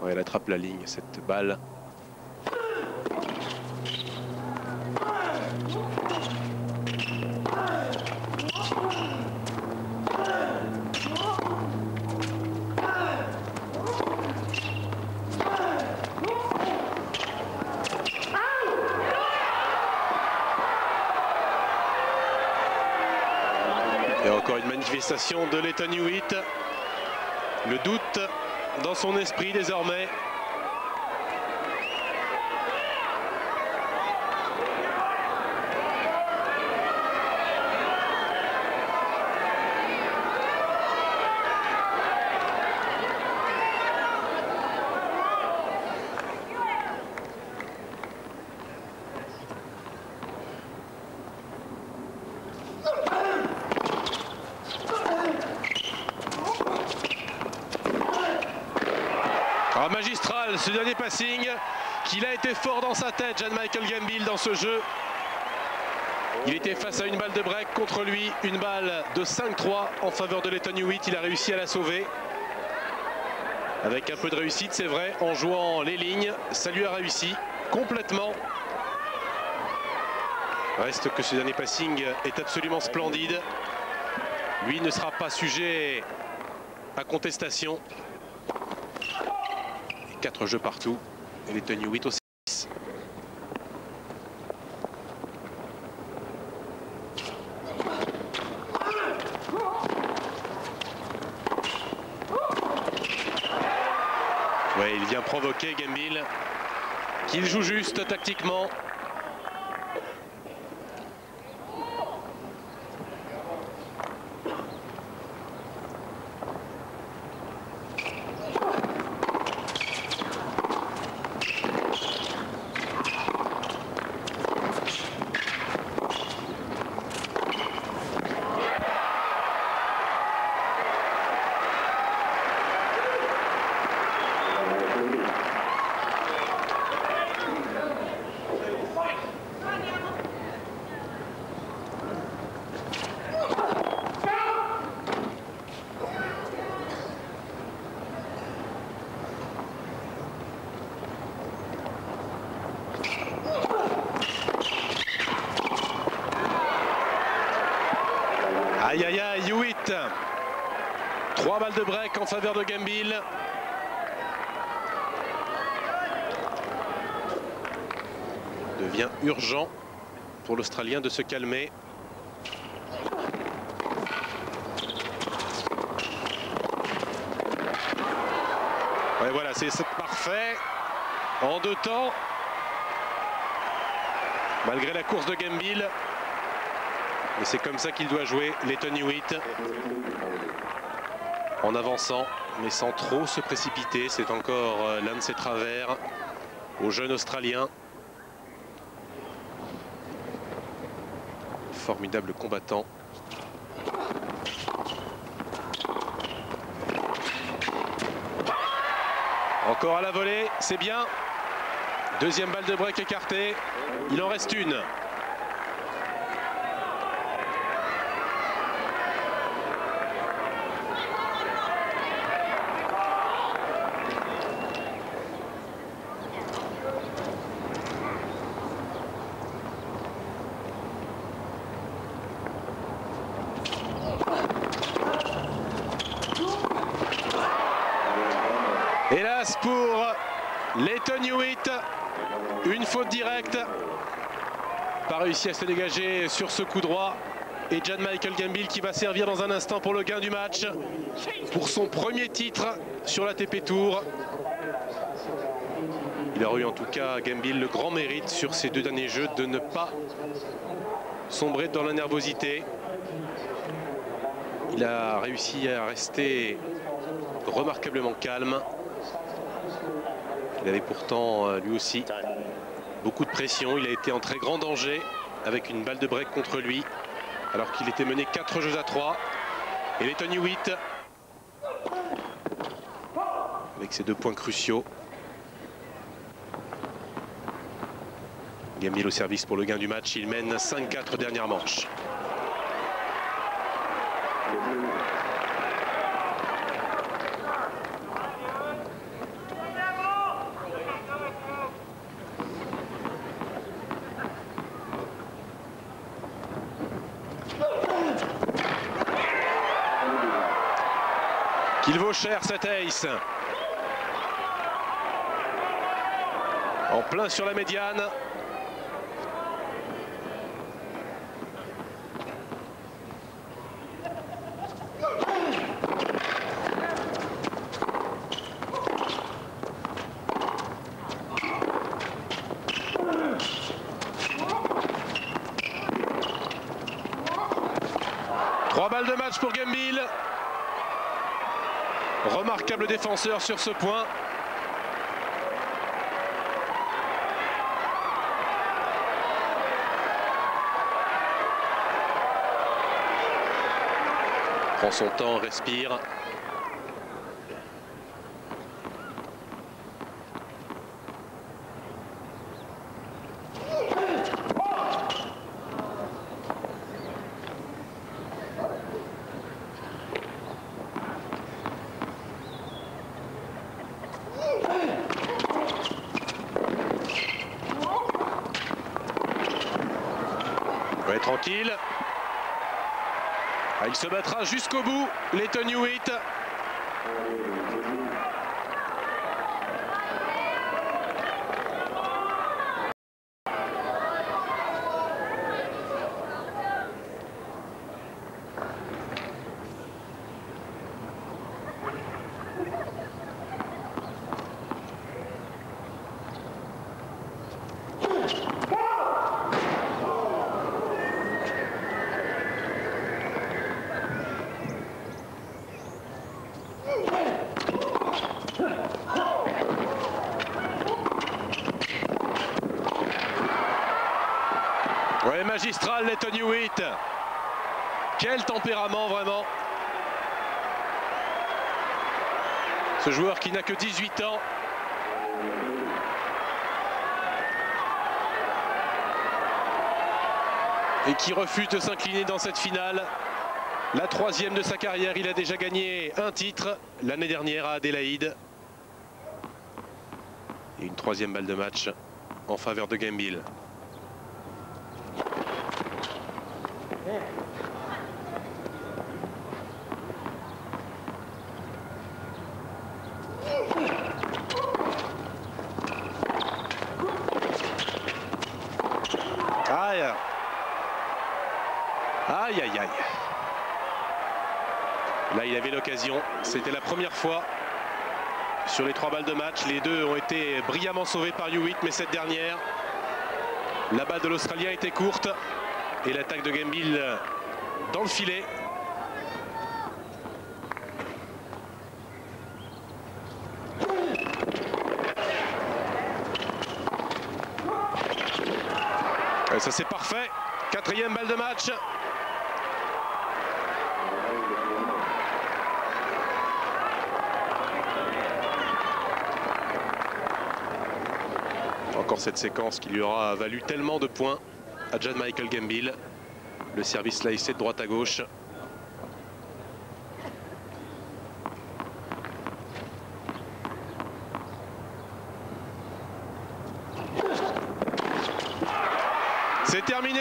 Speaker 1: Ouais, elle attrape la ligne, cette balle. Et encore une manifestation de Lleyton Hewitt. Le doute dans son esprit désormais. Ah, magistral ce dernier passing, qu'il a été fort dans sa tête, Jan-Michael Gambill, dans ce jeu. Il était face à une balle de break contre lui, une balle de 5-3 en faveur de Lleyton Hewitt. Il a réussi à la sauver. Avec un peu de réussite, c'est vrai, en jouant les lignes, ça lui a réussi complètement. Reste que ce dernier passing est absolument splendide. Lui ne sera pas sujet à contestation. 4 jeux partout. Et Lleyton Hewitt au 6. Ouais, il vient provoquer Gambill, qu'il joue juste tactiquement. Aïe aïe aïe, Hewitt. 3 balles de break en faveur de Gambill. Devient urgent pour l'Australien de se calmer. Et voilà, c'est parfait. En 2 temps. Malgré la course de Gambill. Et c'est comme ça qu'il doit jouer, Lleyton Hewitt. En avançant, mais sans trop se précipiter. C'est encore l'un de ses travers au jeune Australien. Formidable combattant. Encore à la volée, c'est bien. Deuxième balle de break écartée. Il en reste une. Hélas pour Lleyton Hewitt, une faute directe. Pas réussi à se dégager sur ce coup droit. Et Jan Michael Gambill qui va servir dans un instant pour le gain du match. Pour son premier titre sur l'ATP Tour. Il a eu en tout cas, Gambill, le grand mérite sur ces 2 derniers jeux de ne pas sombrer dans la nervosité. Il a réussi à rester remarquablement calme. Il avait pourtant lui aussi beaucoup de pression. Il a été en très grand danger avec une balle de break contre lui alors qu'il était mené 4 jeux à 3. Et Lleyton Hewitt avec ses 2 points cruciaux. Gambill au service pour le gain du match. Il mène 5-4 dernière manche. Qu'il vaut cher cet ace. En plein sur la médiane. Trois balles de match pour Gambill. Remarquable défenseur sur ce point. Prend son temps, respire. Ouais, tranquille. Ah, il se battra jusqu'au bout, Lleyton Hewitt. Ouais, magistral Lleyton Hewitt. Quel tempérament vraiment. Ce joueur qui n'a que 18 ans. Et qui refuse de s'incliner dans cette finale. La 3e de sa carrière. Il a déjà gagné un titre l'année dernière à Adélaïde. Et une 3e balle de match en faveur de Gambill. Aïe. Aïe, aïe, aïe. Là, il avait l'occasion. C'était la première fois sur les 3 balles de match. Les deux ont été brillamment sauvés par Hewitt, mais cette dernière, la balle de l'Australien était courte. Et l'attaque de Gambill dans le filet. Et ça, c'est parfait. 4e balle de match. Encore cette séquence qui lui aura valu tellement de points à John Michael Gambill. Le service slicé de droite à gauche. C'est terminé.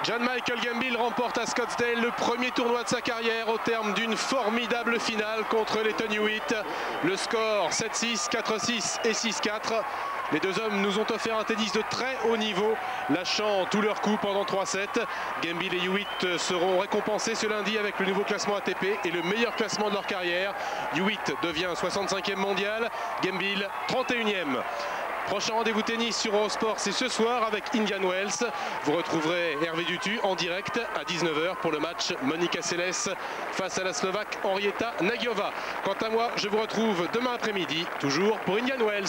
Speaker 1: John Michael Gambill remporte à Scottsdale le premier tournoi de sa carrière au terme d'une formidable finale contre Lleyton Hewitt. Le score 7-6, 4-6 et 6-4. Les deux hommes nous ont offert un tennis de très haut niveau, lâchant tous leurs coups pendant 3 sets. Gambill et Hewitt seront récompensés ce lundi avec le nouveau classement ATP et le meilleur classement de leur carrière. Hewitt devient 65e mondial, Gambill 31e. Prochain rendez-vous tennis sur Eurosport, c'est ce soir avec Indian Wells. Vous retrouverez Hervé Dutu en direct à 19 h pour le match Monica Seles face à la Slovaque Henrietta Nagyová. Quant à moi, je vous retrouve demain après-midi, toujours pour Indian Wells.